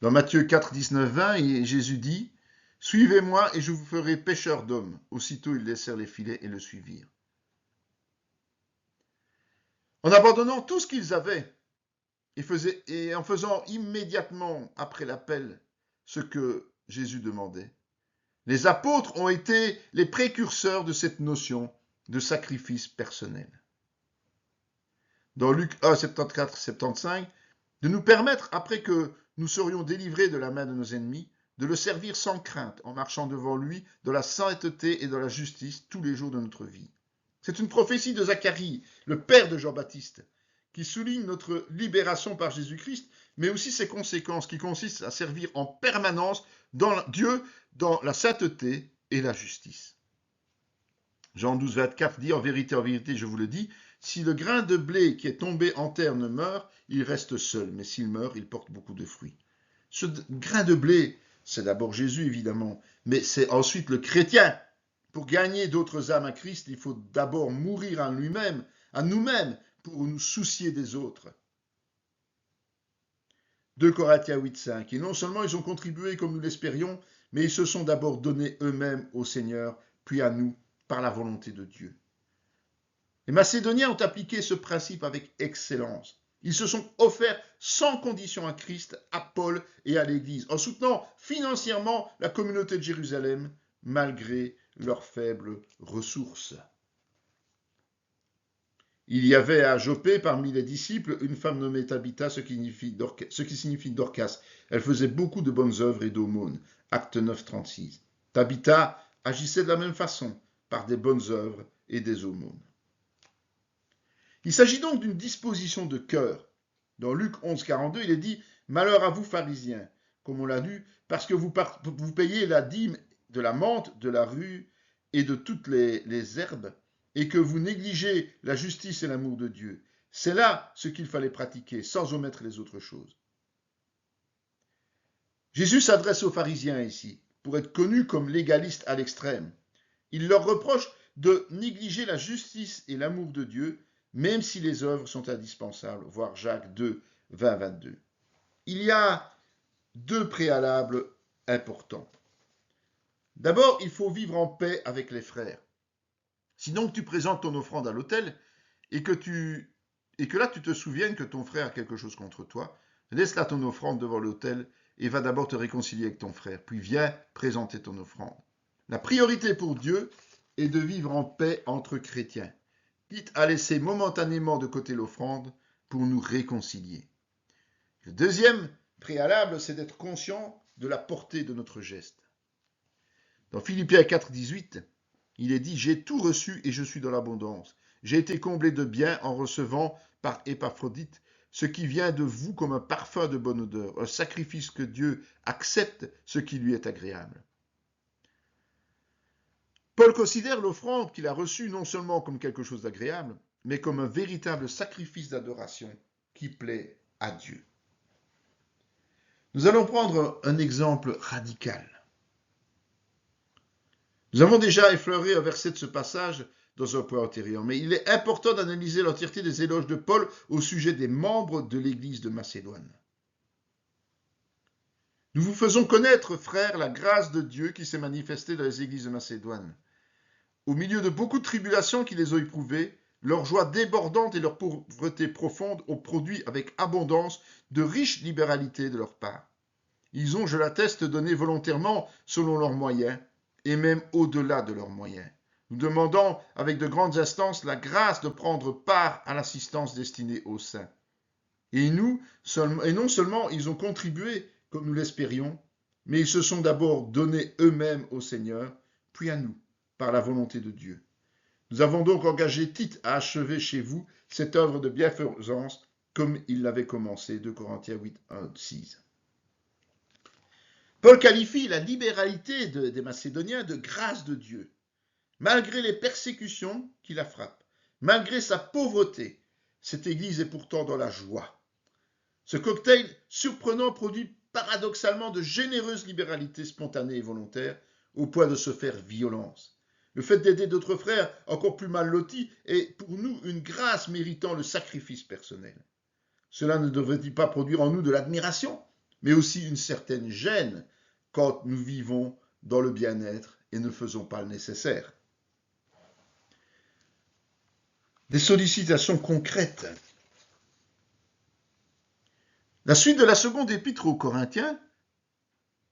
Dans Matthieu 4, 19, 20, Jésus dit « Suivez-moi et je vous ferai pêcheurs d'hommes. » Aussitôt ils laissèrent les filets et le suivirent. En abandonnant tout ce qu'ils avaient et en faisant immédiatement après l'appel ce que Jésus demandait, les apôtres ont été les précurseurs de cette notion de sacrifice personnel. Dans Luc 1, 74-75, de nous permettre, après que nous serions délivrés de la main de nos ennemis, de le servir sans crainte, en marchant devant lui dans la sainteté et dans la justice tous les jours de notre vie. C'est une prophétie de Zacharie, le père de Jean-Baptiste, qui souligne notre libération par Jésus-Christ, mais aussi ses conséquences qui consistent à servir en permanence Dieu dans la sainteté et la justice. Jean 12, 24 dit, en vérité, je vous le dis, si le grain de blé qui est tombé en terre ne meurt, il reste seul, mais s'il meurt, il porte beaucoup de fruits. Ce grain de blé, c'est d'abord Jésus, évidemment, mais c'est ensuite le chrétien. Pour gagner d'autres âmes à Christ, il faut d'abord mourir à lui-même, à nous-mêmes, pour nous soucier des autres. 2 Corinthiens 8, 5. Et non seulement ils ont contribué comme nous l'espérions, mais ils se sont d'abord donnés eux-mêmes au Seigneur, puis à nous, par la volonté de Dieu. Les Macédoniens ont appliqué ce principe avec excellence. Ils se sont offerts sans condition à Christ, à Paul et à l'Église, en soutenant financièrement la communauté de Jérusalem, malgré leurs faibles ressources. Il y avait à Joppé, parmi les disciples, une femme nommée Tabitha, ce qui signifie Dorcas. Elle faisait beaucoup de bonnes œuvres et d'aumônes. Acte 9, 36. Tabitha agissait de la même façon, par des bonnes œuvres et des aumônes. Il s'agit donc d'une disposition de cœur. Dans Luc 11, 42, il est dit « Malheur à vous, pharisiens, comme on l'a lu, parce que vous payez la dîme de la menthe, de la rue et de toutes les herbes, et que vous négligez la justice et l'amour de Dieu. C'est là ce qu'il fallait pratiquer, sans omettre les autres choses. » Jésus s'adresse aux pharisiens ici, pour être connu comme légaliste à l'extrême. Il leur reproche de négliger la justice et l'amour de Dieu, même si les œuvres sont indispensables, voir Jacques 2, 20, 22. Il y a deux préalables importants. D'abord, il faut vivre en paix avec les frères. Si donc tu présentes ton offrande à l'autel et que là tu te souviennes que ton frère a quelque chose contre toi, laisse là ton offrande devant l'autel et va d'abord te réconcilier avec ton frère, puis viens présenter ton offrande. La priorité pour Dieu est de vivre en paix entre chrétiens, quitte à laisser momentanément de côté l'offrande pour nous réconcilier. Le deuxième préalable, c'est d'être conscient de la portée de notre geste. Dans Philippiens 4, 18, il est dit « J'ai tout reçu et je suis dans l'abondance. J'ai été comblé de bien en recevant par Épaphrodite ce qui vient de vous comme un parfum de bonne odeur, un sacrifice que Dieu accepte, ce qui lui est agréable. » Paul considère l'offrande qu'il a reçue non seulement comme quelque chose d'agréable, mais comme un véritable sacrifice d'adoration qui plaît à Dieu. Nous allons prendre un exemple radical. Nous avons déjà effleuré un verset de ce passage dans un point antérieur, mais il est important d'analyser l'entièreté des éloges de Paul au sujet des membres de l'église de Macédoine. Nous vous faisons connaître, frères, la grâce de Dieu qui s'est manifestée dans les églises de Macédoine. Au milieu de beaucoup de tribulations qui les ont éprouvées, leur joie débordante et leur pauvreté profonde ont produit avec abondance de riches libéralités de leur part. Ils ont, je l'atteste, donné volontairement selon leurs moyens, et même au-delà de leurs moyens, nous demandant avec de grandes instances la grâce de prendre part à l'assistance destinée aux saints. Et non seulement ils ont contribué, comme nous l'espérions, mais ils se sont d'abord donnés eux-mêmes au Seigneur, puis à nous, par la volonté de Dieu. Nous avons donc engagé Tite à achever chez vous cette œuvre de bienfaisance, comme il l'avait commencé, 2 Corinthiens 8, 1, 6. Paul qualifie la libéralité des Macédoniens de grâce de Dieu. Malgré les persécutions qui la frappent, malgré sa pauvreté, cette église est pourtant dans la joie. Ce cocktail surprenant produit paradoxalement de généreuses libéralités spontanées et volontaires au point de se faire violence. Le fait d'aider d'autres frères encore plus mal lotis est pour nous une grâce méritant le sacrifice personnel. Cela ne devrait-il pas produire en nous de l'admiration, mais aussi une certaine gêne quand nous vivons dans le bien-être et ne faisons pas le nécessaire. des sollicitations concrètes. La suite de la seconde épître aux Corinthiens,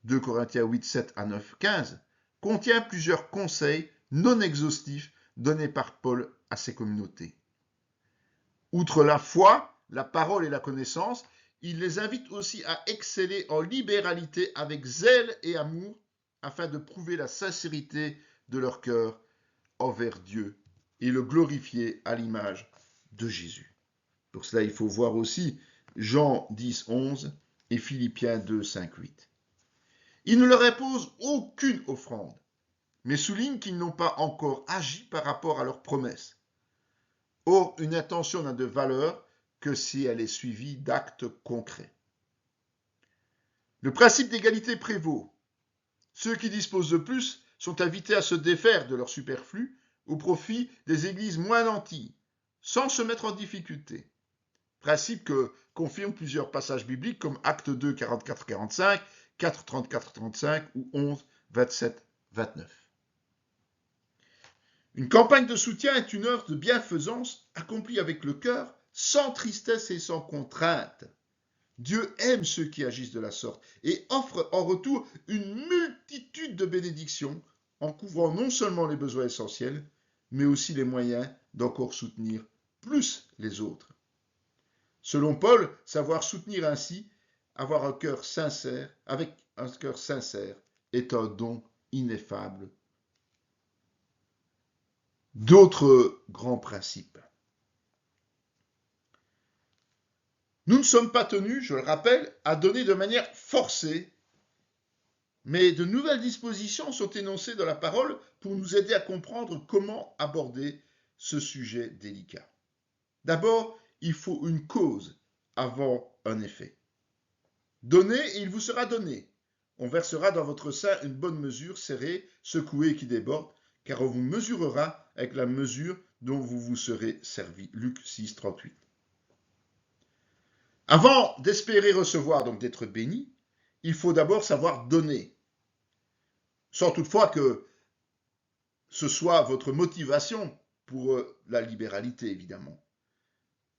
2 Corinthiens 8, 7 à 9, 15, contient plusieurs conseils non exhaustifs donnés par Paul à ses communautés. Outre la foi, la parole et la connaissance, il les invite aussi à exceller en libéralité avec zèle et amour afin de prouver la sincérité de leur cœur envers Dieu et le glorifier à l'image de Jésus. Pour cela, il faut voir aussi Jean 10, 11 et Philippiens 2, 5, 8. Il ne leur impose aucune offrande, mais souligne qu'ils n'ont pas encore agi par rapport à leurs promesses. Or, une intention n'a de valeur que si elle est suivie d'actes concrets. Le principe d'égalité prévaut. Ceux qui disposent de plus sont invités à se défaire de leur superflu au profit des églises moins nanties, sans se mettre en difficulté. Principe que confirment plusieurs passages bibliques comme Actes 2, 44-45, 4, 34-35 ou 11, 27-29. Une campagne de soutien est une œuvre de bienfaisance accomplie avec le cœur, sans tristesse et sans contrainte. Dieu aime ceux qui agissent de la sorte et offre en retour une multitude de bénédictions en couvrant non seulement les besoins essentiels, mais aussi les moyens d'encore soutenir plus les autres. Selon Paul, savoir soutenir ainsi, avoir un cœur sincère, avec un cœur sincère, est un don ineffable. D'autres grands principes. Nous ne sommes pas tenus, je le rappelle, à donner de manière forcée, mais de nouvelles dispositions sont énoncées dans la parole pour nous aider à comprendre comment aborder ce sujet délicat. D'abord, il faut une cause avant un effet. Donnez et il vous sera donné. On versera dans votre sein une bonne mesure, serrée, secouée et qui déborde, car on vous mesurera avec la mesure dont vous vous serez servi. Luc 6, 38. Avant d'espérer recevoir, donc d'être béni, il faut d'abord savoir donner. Sans toutefois que ce soit votre motivation pour la libéralité, évidemment.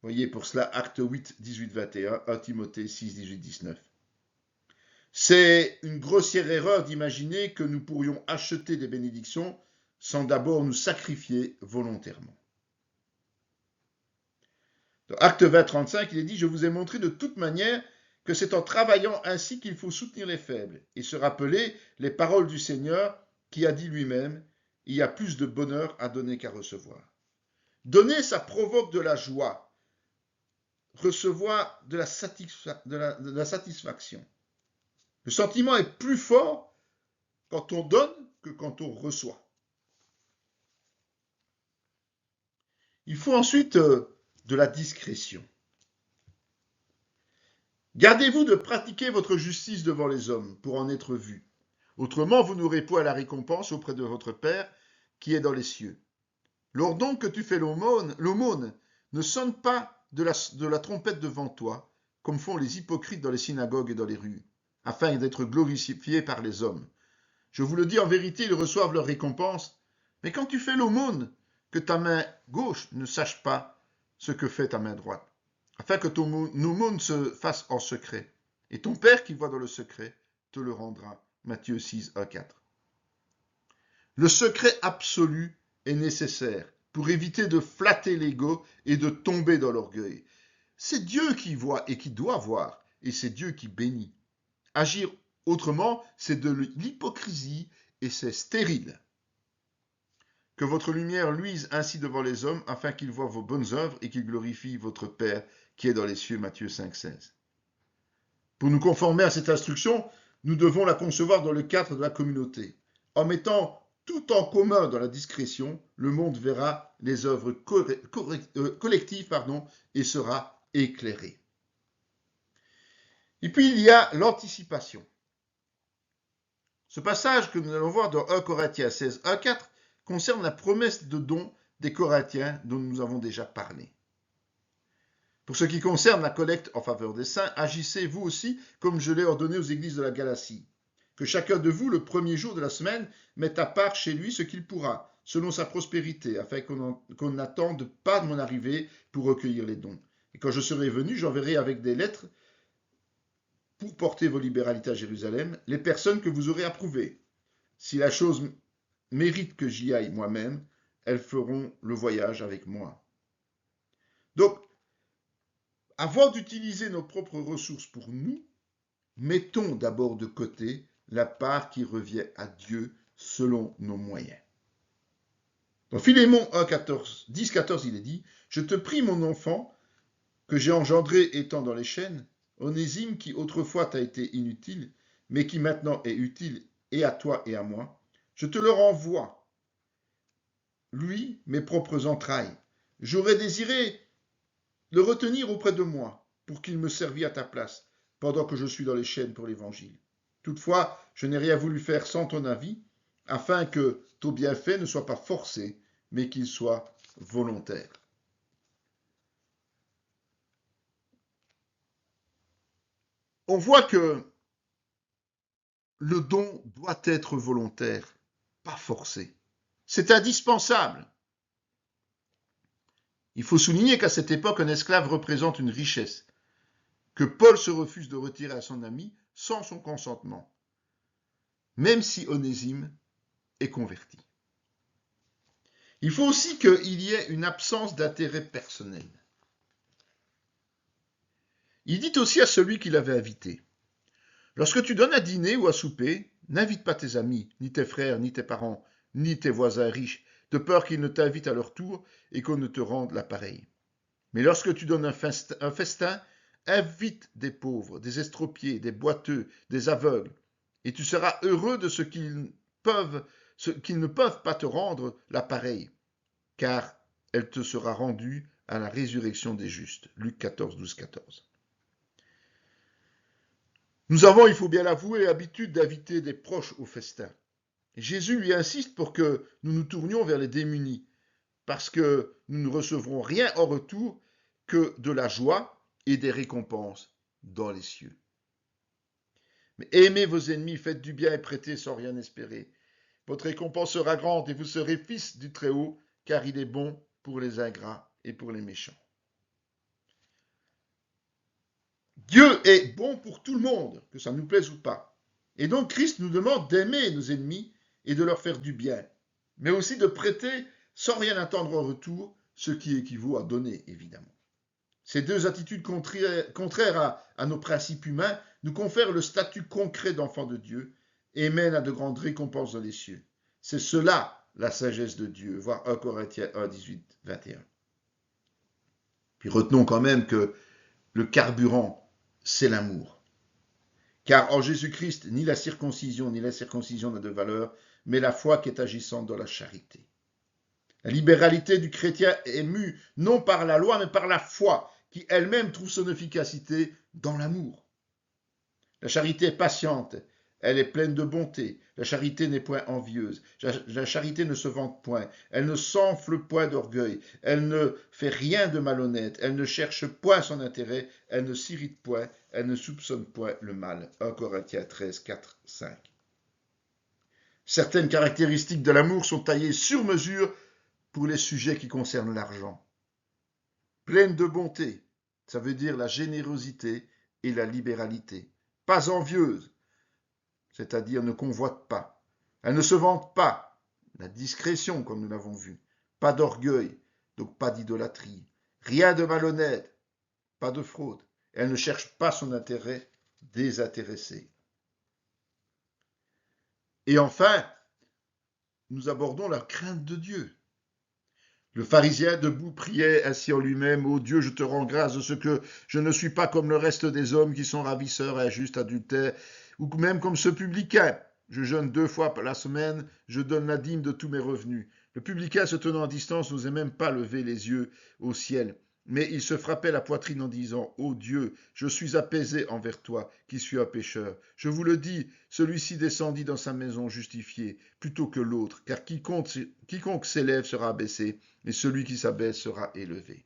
Voyez pour cela Actes 8, 18, 21, 1 Timothée 6, 18, 19. C'est une grossière erreur d'imaginer que nous pourrions acheter des bénédictions sans d'abord nous sacrifier volontairement. Dans Acte 20, 35, il est dit « Je vous ai montré de toute manière que c'est en travaillant ainsi qu'il faut soutenir les faibles et se rappeler les paroles du Seigneur qui a dit lui-même « Il y a plus de bonheur à donner qu'à recevoir ». Donner, ça provoque de la joie. Recevoir de la satisfaction. Le sentiment est plus fort quand on donne que quand on reçoit. Il faut ensuite de la discrétion. Gardez-vous de pratiquer votre justice devant les hommes pour en être vu. Autrement, vous n'aurez point la récompense auprès de votre Père qui est dans les cieux. Lors donc que tu fais l'aumône ne sonne pas de la trompette devant toi, comme font les hypocrites dans les synagogues et dans les rues, afin d'être glorifiés par les hommes. Je vous le dis en vérité, ils reçoivent leur récompense. Mais quand tu fais l'aumône, que ta main gauche ne sache pas ce que fait ta main droite, afin que ton aumône se fasse en secret. Et ton Père qui voit dans le secret te le rendra. Matthieu 6, 1, 4. Le secret absolu est nécessaire pour éviter de flatter l'ego et de tomber dans l'orgueil. C'est Dieu qui voit et qui doit voir, et c'est Dieu qui bénit. Agir autrement, c'est de l'hypocrisie et c'est stérile. Que votre lumière luise ainsi devant les hommes, afin qu'ils voient vos bonnes œuvres et qu'ils glorifient votre Père qui est dans les cieux. Matthieu 5, 16. Pour nous conformer à cette instruction, nous devons la concevoir dans le cadre de la communauté. En mettant tout en commun dans la discrétion, le monde verra les œuvres collectives et sera éclairé. Et puis il y a l'anticipation. Ce passage que nous allons voir dans 1 Corinthiens 16, 1, 4 concerne la promesse de don des Corinthiens dont nous avons déjà parlé. Pour ce qui concerne la collecte en faveur des saints, agissez vous aussi comme je l'ai ordonné aux églises de la Galatie. Que chacun de vous, le premier jour de la semaine, mette à part chez lui ce qu'il pourra, selon sa prospérité, afin qu'on n'attende pas de mon arrivée pour recueillir les dons. Et quand je serai venu, j'enverrai avec des lettres pour porter vos libéralités à Jérusalem les personnes que vous aurez approuvées. Si la chose mérite que j'y aille moi-même, elles feront le voyage avec moi. Donc, avant d'utiliser nos propres ressources pour nous, mettons d'abord de côté la part qui revient à Dieu selon nos moyens. Dans Philémon 10-14, il est dit « Je te prie, mon enfant, que j'ai engendré étant dans les chaînes, Onésime qui autrefois t'a été inutile, mais qui maintenant est utile et à toi et à moi, je te le renvoie, lui, mes propres entrailles. J'aurais désiré le retenir auprès de moi, pour qu'il me servît à ta place, pendant que je suis dans les chaînes pour l'Évangile. Toutefois, je n'ai rien voulu faire sans ton avis, afin que ton bienfait ne soit pas forcé, mais qu'il soit volontaire. » On voit que le don doit être volontaire, pas forcé. C'est indispensable. Il faut souligner qu'à cette époque, un esclave représente une richesse que Paul se refuse de retirer à son ami sans son consentement, même si Onésime est converti. Il faut aussi qu'il y ait une absence d'intérêt personnel. Il dit aussi à celui qui l'avait invité, « Lorsque tu donnes à dîner ou à souper, n'invite pas tes amis, ni tes frères, ni tes parents, ni tes voisins riches, de peur qu'ils ne t'invitent à leur tour et qu'on ne te rende l'appareil. Mais lorsque tu donnes un festin, invite des pauvres, des estropiés, des boiteux, des aveugles, et tu seras heureux de ce qu'ils ne peuvent pas te rendre l'appareil, car elle te sera rendue à la résurrection des justes. » Luc 14, 12, 14. Nous avons, il faut bien l'avouer, l'habitude d'inviter des proches au festin. Jésus lui insiste pour que nous nous tournions vers les démunis, parce que nous ne recevrons rien en retour que de la joie et des récompenses dans les cieux. Mais aimez vos ennemis, faites du bien et prêtez sans rien espérer. Votre récompense sera grande et vous serez fils du Très-Haut, car il est bon pour les ingrats et pour les méchants. Dieu est bon pour tout le monde, que ça nous plaise ou pas. Et donc Christ nous demande d'aimer nos ennemis et de leur faire du bien, mais aussi de prêter sans rien attendre en retour, ce qui équivaut à donner, évidemment. Ces deux attitudes contraires à nos principes humains nous confèrent le statut concret d'enfant de Dieu et mènent à de grandes récompenses dans les cieux. C'est cela la sagesse de Dieu, voir 1 Corinthiens 1, 18, 21. Puis retenons quand même que le carburant, c'est l'amour. Car en Jésus-Christ, ni la circoncision ni l'incirconcision n'a de valeur, mais la foi qui est agissante dans la charité. La libéralité du chrétien est mue non par la loi, mais par la foi, qui elle-même trouve son efficacité dans l'amour. La charité est patiente, elle est pleine de bonté. La charité n'est point envieuse. La charité ne se vante point. Elle ne s'enfle point d'orgueil. Elle ne fait rien de malhonnête. Elle ne cherche point son intérêt. Elle ne s'irrite point. Elle ne soupçonne point le mal. 1 Corinthiens 13, 4, 5. Certaines caractéristiques de l'amour sont taillées sur mesure pour les sujets qui concernent l'argent. Pleine de bonté, ça veut dire la générosité et la libéralité. Pas envieuse, c'est-à-dire ne convoite pas. Elle ne se vante pas, la discrétion comme nous l'avons vu. Pas d'orgueil, donc pas d'idolâtrie. Rien de malhonnête, pas de fraude. Elle ne cherche pas son intérêt désintéressé. Et enfin, nous abordons la crainte de Dieu. Le pharisien debout priait ainsi en lui-même, « Ô Dieu, je te rends grâce de ce que je ne suis pas comme le reste des hommes qui sont ravisseurs, injustes, adultères, ou même comme ce publicain. Je jeûne 2 fois par la semaine, je donne la dîme de tous mes revenus. » Le publicain, se tenant à distance, n'osait même pas lever les yeux au ciel, mais il se frappait la poitrine en disant, « Ô Dieu, je suis apaisé envers toi, qui suis un pécheur. Je vous le dis, celui-ci descendit dans sa maison justifié, plutôt que l'autre, car quiconque s'élève sera abaissé, et celui qui s'abaisse sera élevé. »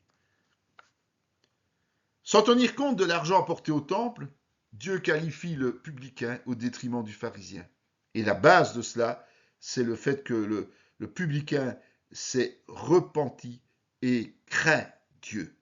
Sans tenir compte de l'argent apporté au temple, Dieu qualifie le publicain au détriment du pharisien. Et la base de cela, c'est le fait que le publicain s'est repenti et craint Dieu.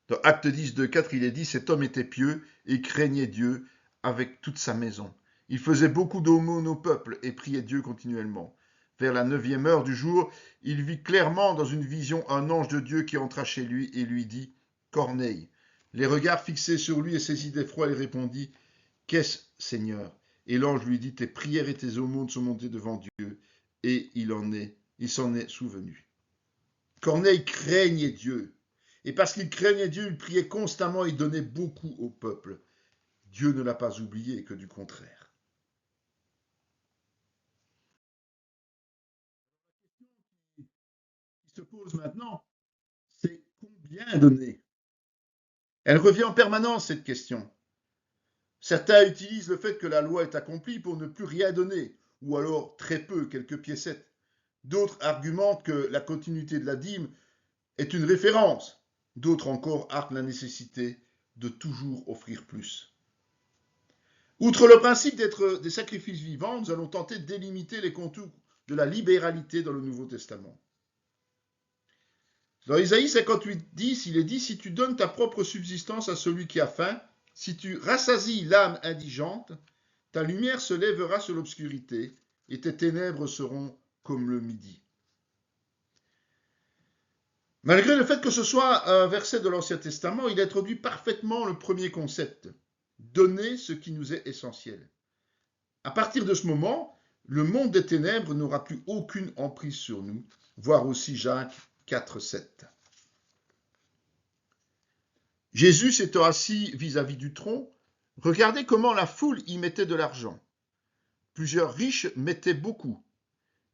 Dans Acte 10, 2, 4, il est dit, cet homme était pieux et craignait Dieu avec toute sa maison. Il faisait beaucoup d'aumônes au peuple et priait Dieu continuellement. Vers la 9e heure du jour, il vit clairement dans une vision un ange de Dieu qui entra chez lui et lui dit, Corneille. Les regards fixés sur lui et saisi d'effroi, il répondit, Qu'est-ce, Seigneur? Et l'ange lui dit, tes prières et tes aumônes sont montées devant Dieu, et il s'en est souvenu. Corneille craignait Dieu. Et parce qu'il craignait Dieu, il priait constamment et donnait beaucoup au peuple. Dieu ne l'a pas oublié, que du contraire. La question qui se pose maintenant, c'est combien donner? Elle revient en permanence, cette question. Certains utilisent le fait que la loi est accomplie pour ne plus rien donner, ou alors très peu, quelques piécettes. D'autres argumentent que la continuité de la dîme est une référence. D'autres encore arguent la nécessité de toujours offrir plus. Outre le principe d'être des sacrifices vivants, nous allons tenter de délimiter les contours de la libéralité dans le Nouveau Testament. Dans Isaïe 58, 10, il est dit, si tu donnes ta propre subsistance à celui qui a faim, si tu rassasies l'âme indigente, ta lumière se lèvera sur l'obscurité et tes ténèbres seront comme le midi. Malgré le fait que ce soit un verset de l'Ancien Testament, il introduit parfaitement le premier concept, donner ce qui nous est essentiel. À partir de ce moment, le monde des ténèbres n'aura plus aucune emprise sur nous, voir aussi Jacques 4, 7. Jésus s'étant assis vis-à-vis du tronc, regardez comment la foule y mettait de l'argent. Plusieurs riches mettaient beaucoup.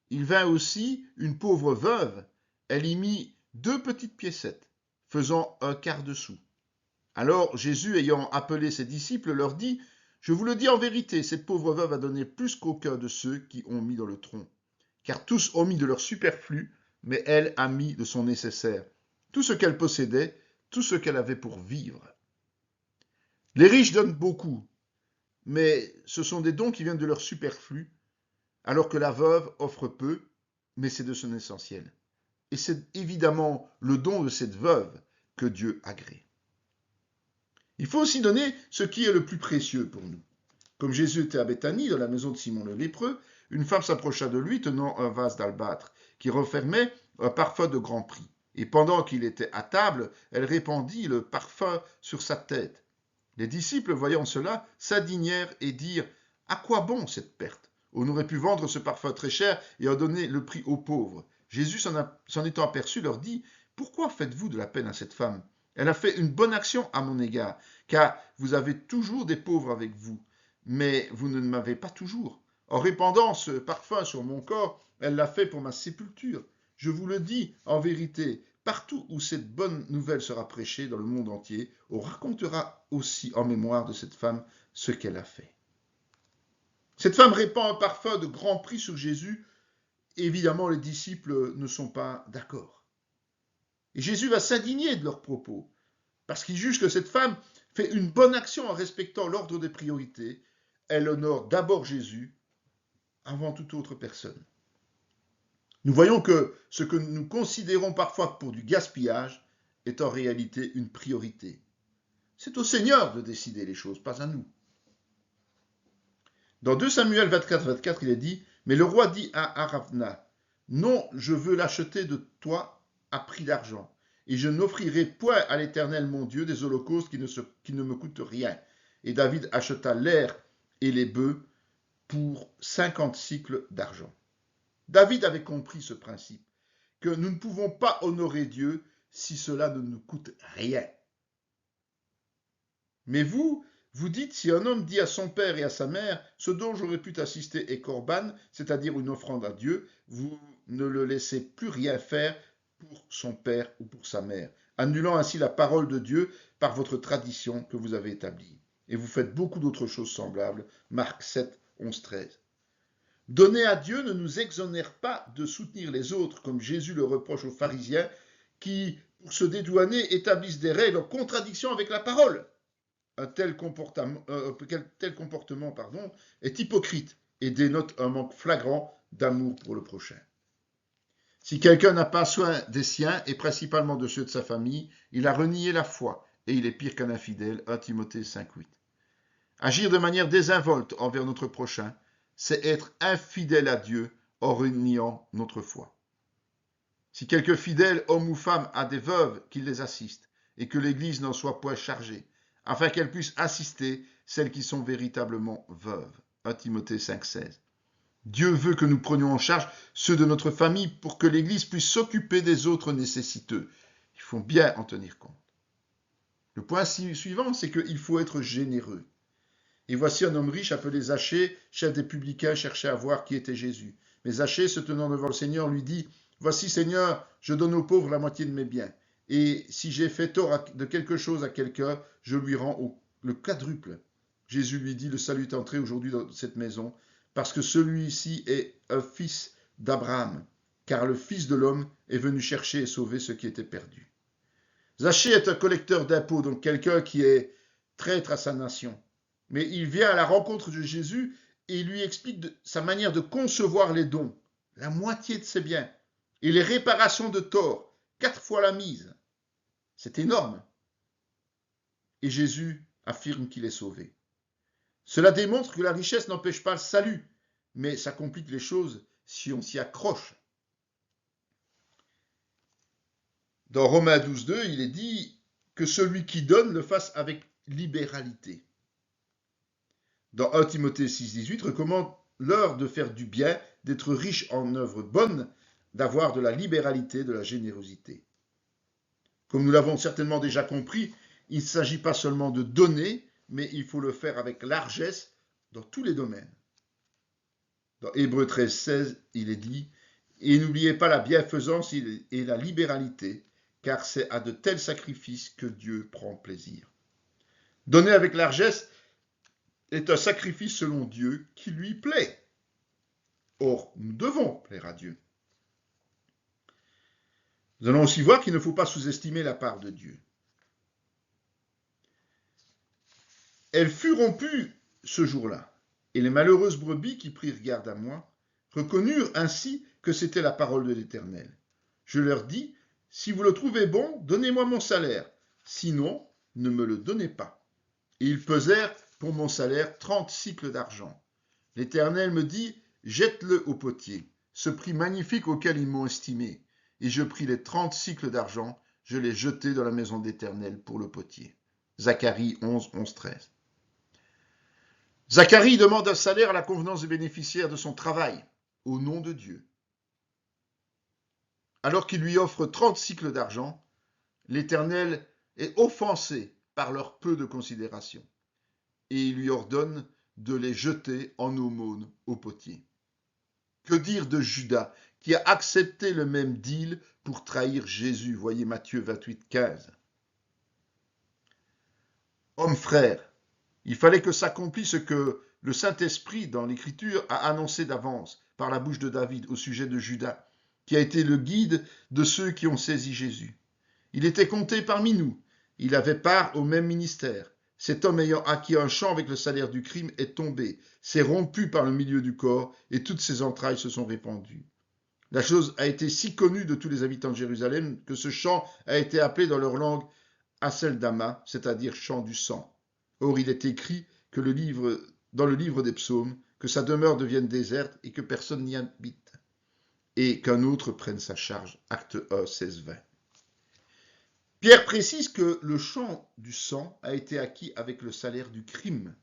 Il vint aussi une pauvre veuve, elle y mit 2 petites piécettes, faisant 1/4 de sou. Alors Jésus, ayant appelé ses disciples, leur dit, je vous le dis en vérité, cette pauvre veuve a donné plus qu'aucun de ceux qui ont mis dans le tronc. Car tous ont mis de leur superflu, mais elle a mis de son nécessaire. Tout ce qu'elle possédait, tout ce qu'elle avait pour vivre. Les riches donnent beaucoup, mais ce sont des dons qui viennent de leur superflu, alors que la veuve offre peu, mais c'est de son essentiel. Et c'est évidemment le don de cette veuve que Dieu agrée. Il faut aussi donner ce qui est le plus précieux pour nous. Comme Jésus était à Béthanie, dans la maison de Simon le lépreux, une femme s'approcha de lui tenant un vase d'albâtre qui renfermait un parfum de grand prix. Et pendant qu'il était à table, elle répandit le parfum sur sa tête. Les disciples, voyant cela, s'indignèrent et dirent « À quoi bon cette perte? On aurait pu vendre ce parfum très cher et en donner le prix aux pauvres. » Jésus, s'en étant aperçu, leur dit « Pourquoi faites-vous de la peine à cette femme? Elle a fait une bonne action à mon égard, car vous avez toujours des pauvres avec vous, mais vous ne m'avez pas toujours. En répandant ce parfum sur mon corps, elle l'a fait pour ma sépulture. Je vous le dis en vérité, partout où cette bonne nouvelle sera prêchée dans le monde entier, on racontera aussi en mémoire de cette femme ce qu'elle a fait. » Cette femme répand un parfum de grand prix sur Jésus. Évidemment, les disciples ne sont pas d'accord. Et Jésus va s'indigner de leurs propos, parce qu'il juge que cette femme fait une bonne action en respectant l'ordre des priorités. Elle honore d'abord Jésus avant toute autre personne. Nous voyons que ce que nous considérons parfois pour du gaspillage est en réalité une priorité. C'est au Seigneur de décider les choses, pas à nous. Dans 2 Samuel 24, 24, il est dit « Mais le roi dit à Aravna, non, je veux l'acheter de toi à prix d'argent, et je n'offrirai point à l'Éternel mon Dieu des holocaustes qui ne me coûtent rien. » Et David acheta l'aire et les bœufs pour 50 cycles d'argent. David avait compris ce principe, que nous ne pouvons pas honorer Dieu si cela ne nous coûte rien. Mais vous dites, si un homme dit à son père et à sa mère, ce dont j'aurais pu t'assister est corban, c'est-à-dire une offrande à Dieu, vous ne le laissez plus rien faire pour son père ou pour sa mère, annulant ainsi la parole de Dieu par votre tradition que vous avez établie. Et vous faites beaucoup d'autres choses semblables. Marc 7, 11, 13. Donner à Dieu ne nous exonère pas de soutenir les autres, comme Jésus le reproche aux pharisiens, qui, pour se dédouaner, établissent des règles en contradiction avec la parole. Un tel comportement est hypocrite. et dénote un manque flagrant d'amour pour le prochain. Si quelqu'un n'a pas soin des siens, et principalement de ceux de sa famille, il a renié la foi, et il est pire qu'un infidèle, 1 Timothée 5,8. Agir de manière désinvolte envers notre prochain, c'est être infidèle à Dieu en reniant notre foi. Si quelque fidèle, homme ou femme, a des veuves, qu'il les assiste, et que l'Église n'en soit point chargée, afin qu'elle puisse assister celles qui sont véritablement veuves. 1 Timothée 5,16. Dieu veut que nous prenions en charge ceux de notre famille pour que l'Église puisse s'occuper des autres nécessiteux. Il faut bien en tenir compte. Le point suivant, c'est qu'il faut être généreux. Et voici un homme riche appelé Zachée, chef des publicains, cherchait à voir qui était Jésus. Mais Zachée, se tenant devant le Seigneur, lui dit « Voici, Seigneur, je donne aux pauvres la moitié de mes biens. Et si j'ai fait tort de quelque chose à quelqu'un, je lui rends le quadruple. » Jésus lui dit « Le salut est entré aujourd'hui dans cette maison, parce que celui-ci est un fils d'Abraham, car le Fils de l'homme est venu chercher et sauver ce qui était perdu. » Zachée est un collecteur d'impôts, donc quelqu'un qui est traître à sa nation. Mais il vient à la rencontre de Jésus et il lui explique sa manière de concevoir les dons, la moitié de ses biens, et les réparations de tort, 4 fois la mise. C'est énorme. Et Jésus affirme qu'il est sauvé. Cela démontre que la richesse n'empêche pas le salut, mais ça complique les choses si on s'y accroche. Dans Romains 12,2, il est dit que celui qui donne le fasse avec libéralité. Dans 1 Timothée 6,18, recommande leur de faire du bien, d'être riche en œuvres bonnes, d'avoir de la libéralité, de la générosité. Comme nous l'avons certainement déjà compris, il ne s'agit pas seulement de donner, mais il faut le faire avec largesse dans tous les domaines. Dans Hébreux 13,16, il est dit « Et n'oubliez pas la bienfaisance et la libéralité, car c'est à de tels sacrifices que Dieu prend plaisir. » Donner avec largesse est un sacrifice selon Dieu qui lui plaît. Or, nous devons plaire à Dieu. Nous allons aussi voir qu'il ne faut pas sous-estimer la part de Dieu. Elle fut rompue ce jour-là, et les malheureuses brebis qui prirent garde à moi reconnurent ainsi que c'était la parole de l'Éternel. Je leur dis, si vous le trouvez bon, donnez-moi mon salaire, sinon, ne me le donnez pas. Et ils pesèrent pour mon salaire 30 cycles d'argent. L'Éternel me dit, jette-le au potier, ce prix magnifique auquel ils m'ont estimé. Et je pris les 30 cycles d'argent, je les jetai dans la maison d'Éternel pour le potier. Zacharie 11, 13. Zacharie demande un salaire à la convenance des bénéficiaires de son travail, au nom de Dieu. Alors qu'il lui offre 30 cycles d'argent, l'Éternel est offensé par leur peu de considération, et il lui ordonne de les jeter en aumône au potier. Que dire de Judas, qui a accepté le même deal pour trahir Jésus? Voyez Matthieu 28, 15. Hommes frères, il fallait que s'accomplisse ce que le Saint-Esprit, dans l'Écriture, a annoncé d'avance par la bouche de David au sujet de Judas, qui a été le guide de ceux qui ont saisi Jésus. Il était compté parmi nous, il avait part au même ministère. Cet homme ayant acquis un champ avec le salaire du crime est tombé, s'est rompu par le milieu du corps, et toutes ses entrailles se sont répandues. La chose a été si connue de tous les habitants de Jérusalem que ce champ a été appelé dans leur langue Haseldama, c'est-à-dire champ du sang. Or il est écrit que dans le livre des psaumes que sa demeure devienne déserte et que personne n'y habite, et qu'un autre prenne sa charge. Acte 1, 16, 20. Pierre précise que le champ du sang a été acquis avec le salaire du crime,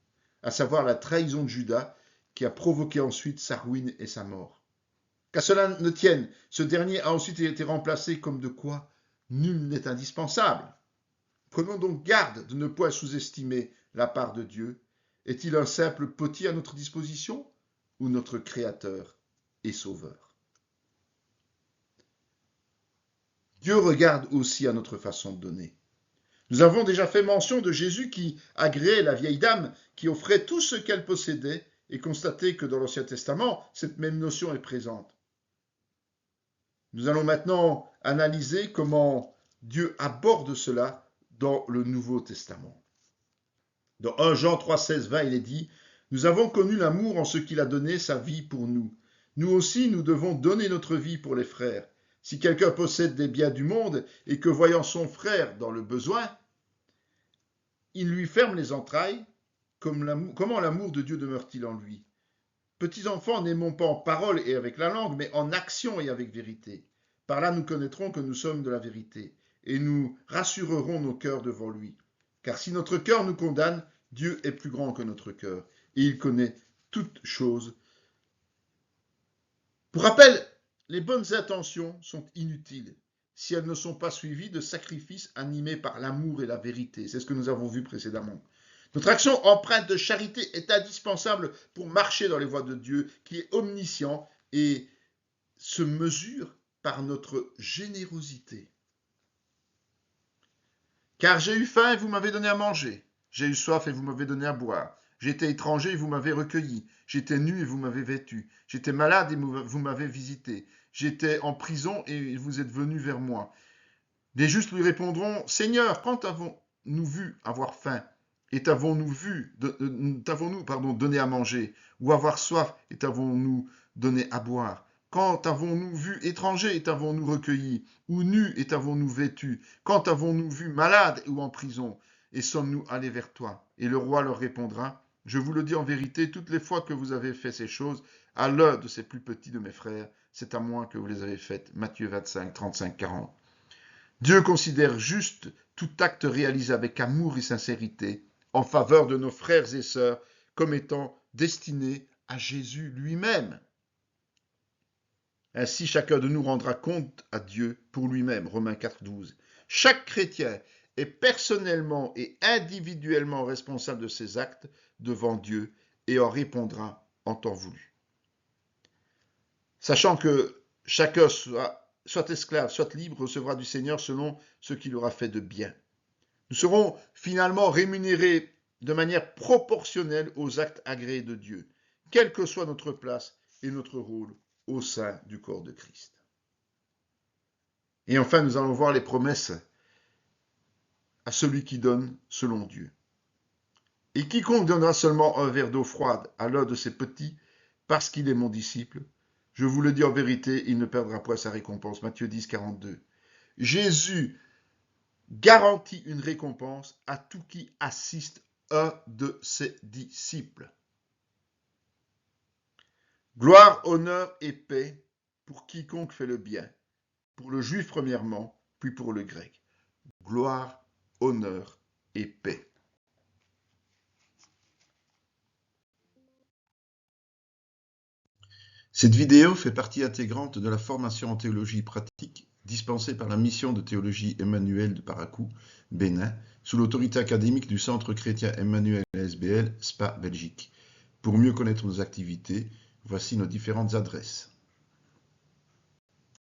à savoir la trahison de Judas, qui a provoqué ensuite sa ruine et sa mort. Qu'à cela ne tienne, ce dernier a ensuite été remplacé comme de quoi nul n'est indispensable. Prenons donc garde de ne point sous-estimer la part de Dieu. Est-il un simple potier à notre disposition ou notre Créateur et Sauveur? Dieu regarde aussi à notre façon de donner. Nous avons déjà fait mention de Jésus qui agréait la vieille dame qui offrait tout ce qu'elle possédait et constaté que dans l'Ancien Testament, cette même notion est présente. Nous allons maintenant analyser comment Dieu aborde cela dans le Nouveau Testament. Dans 1 Jean 3, 16, 20, il est dit « Nous avons connu l'amour en ce qu'il a donné sa vie pour nous. Nous aussi, nous devons donner notre vie pour les frères. Si quelqu'un possède des biens du monde et que voyant son frère dans le besoin, il lui ferme les entrailles, comment l'amour de Dieu demeure-t-il en lui? Petits enfants, n'aimons pas en parole et avec la langue, mais en action et avec vérité. Par là, nous connaîtrons que nous sommes de la vérité, et nous rassurerons nos cœurs devant lui. Car si notre cœur nous condamne, Dieu est plus grand que notre cœur, et il connaît toutes choses. Pour rappel, les bonnes intentions sont inutiles si elles ne sont pas suivies de sacrifices animés par l'amour et la vérité. C'est ce que nous avons vu précédemment. Notre action empreinte de charité est indispensable pour marcher dans les voies de Dieu, qui est omniscient et se mesure par notre générosité. Car j'ai eu faim et vous m'avez donné à manger. J'ai eu soif et vous m'avez donné à boire. J'étais étranger et vous m'avez recueilli. J'étais nu et vous m'avez vêtu. J'étais malade et vous m'avez visité. J'étais en prison et vous êtes venus vers moi. Les justes lui répondront, Seigneur, quand avons-nous vu avoir faim et t'avons-nous donné à manger, ou avoir soif et t'avons-nous donné à boire? Quand avons-nous vu étranger et t'avons-nous recueilli, ou nu et t'avons-nous vêtu? Quand avons-nous vu malade ou en prison et sommes-nous allés vers toi? Et le roi leur répondra, je vous le dis en vérité, toutes les fois que vous avez fait ces choses à l'un de ces plus petits de mes frères, c'est à moi que vous les avez faites. Matthieu 25, 35, 40. Dieu considère juste tout acte réalisé avec amour et sincérité en faveur de nos frères et sœurs comme étant destiné à Jésus lui-même. Ainsi, chacun de nous rendra compte à Dieu pour lui-même. Romains 4, 12. Chaque chrétien est personnellement et individuellement responsable de ses actes devant Dieu et en répondra en temps voulu. Sachant que chacun soit esclave, soit libre, recevra du Seigneur selon ce qu'il aura fait de bien. Nous serons finalement rémunérés de manière proportionnelle aux actes agréés de Dieu, quelle que soit notre place et notre rôle au sein du corps de Christ. Et enfin, nous allons voir les promesses à celui qui donne selon Dieu. Et quiconque donnera seulement un verre d'eau froide à l'un de ses petits, parce qu'il est mon disciple, je vous le dis en vérité, il ne perdra point sa récompense. Matthieu 10, 42. Jésus garantit une récompense à tout qui assiste un de ses disciples. Gloire, honneur et paix pour quiconque fait le bien, pour le juif premièrement, puis pour le grec. Gloire, honneur et paix. Cette vidéo fait partie intégrante de la formation en théologie pratique dispensée par la mission de théologie Emmanuel de Paracou, Bénin, sous l'autorité académique du Centre chrétien Emmanuel SBL, Spa, Belgique. Pour mieux connaître nos activités, voici nos différentes adresses.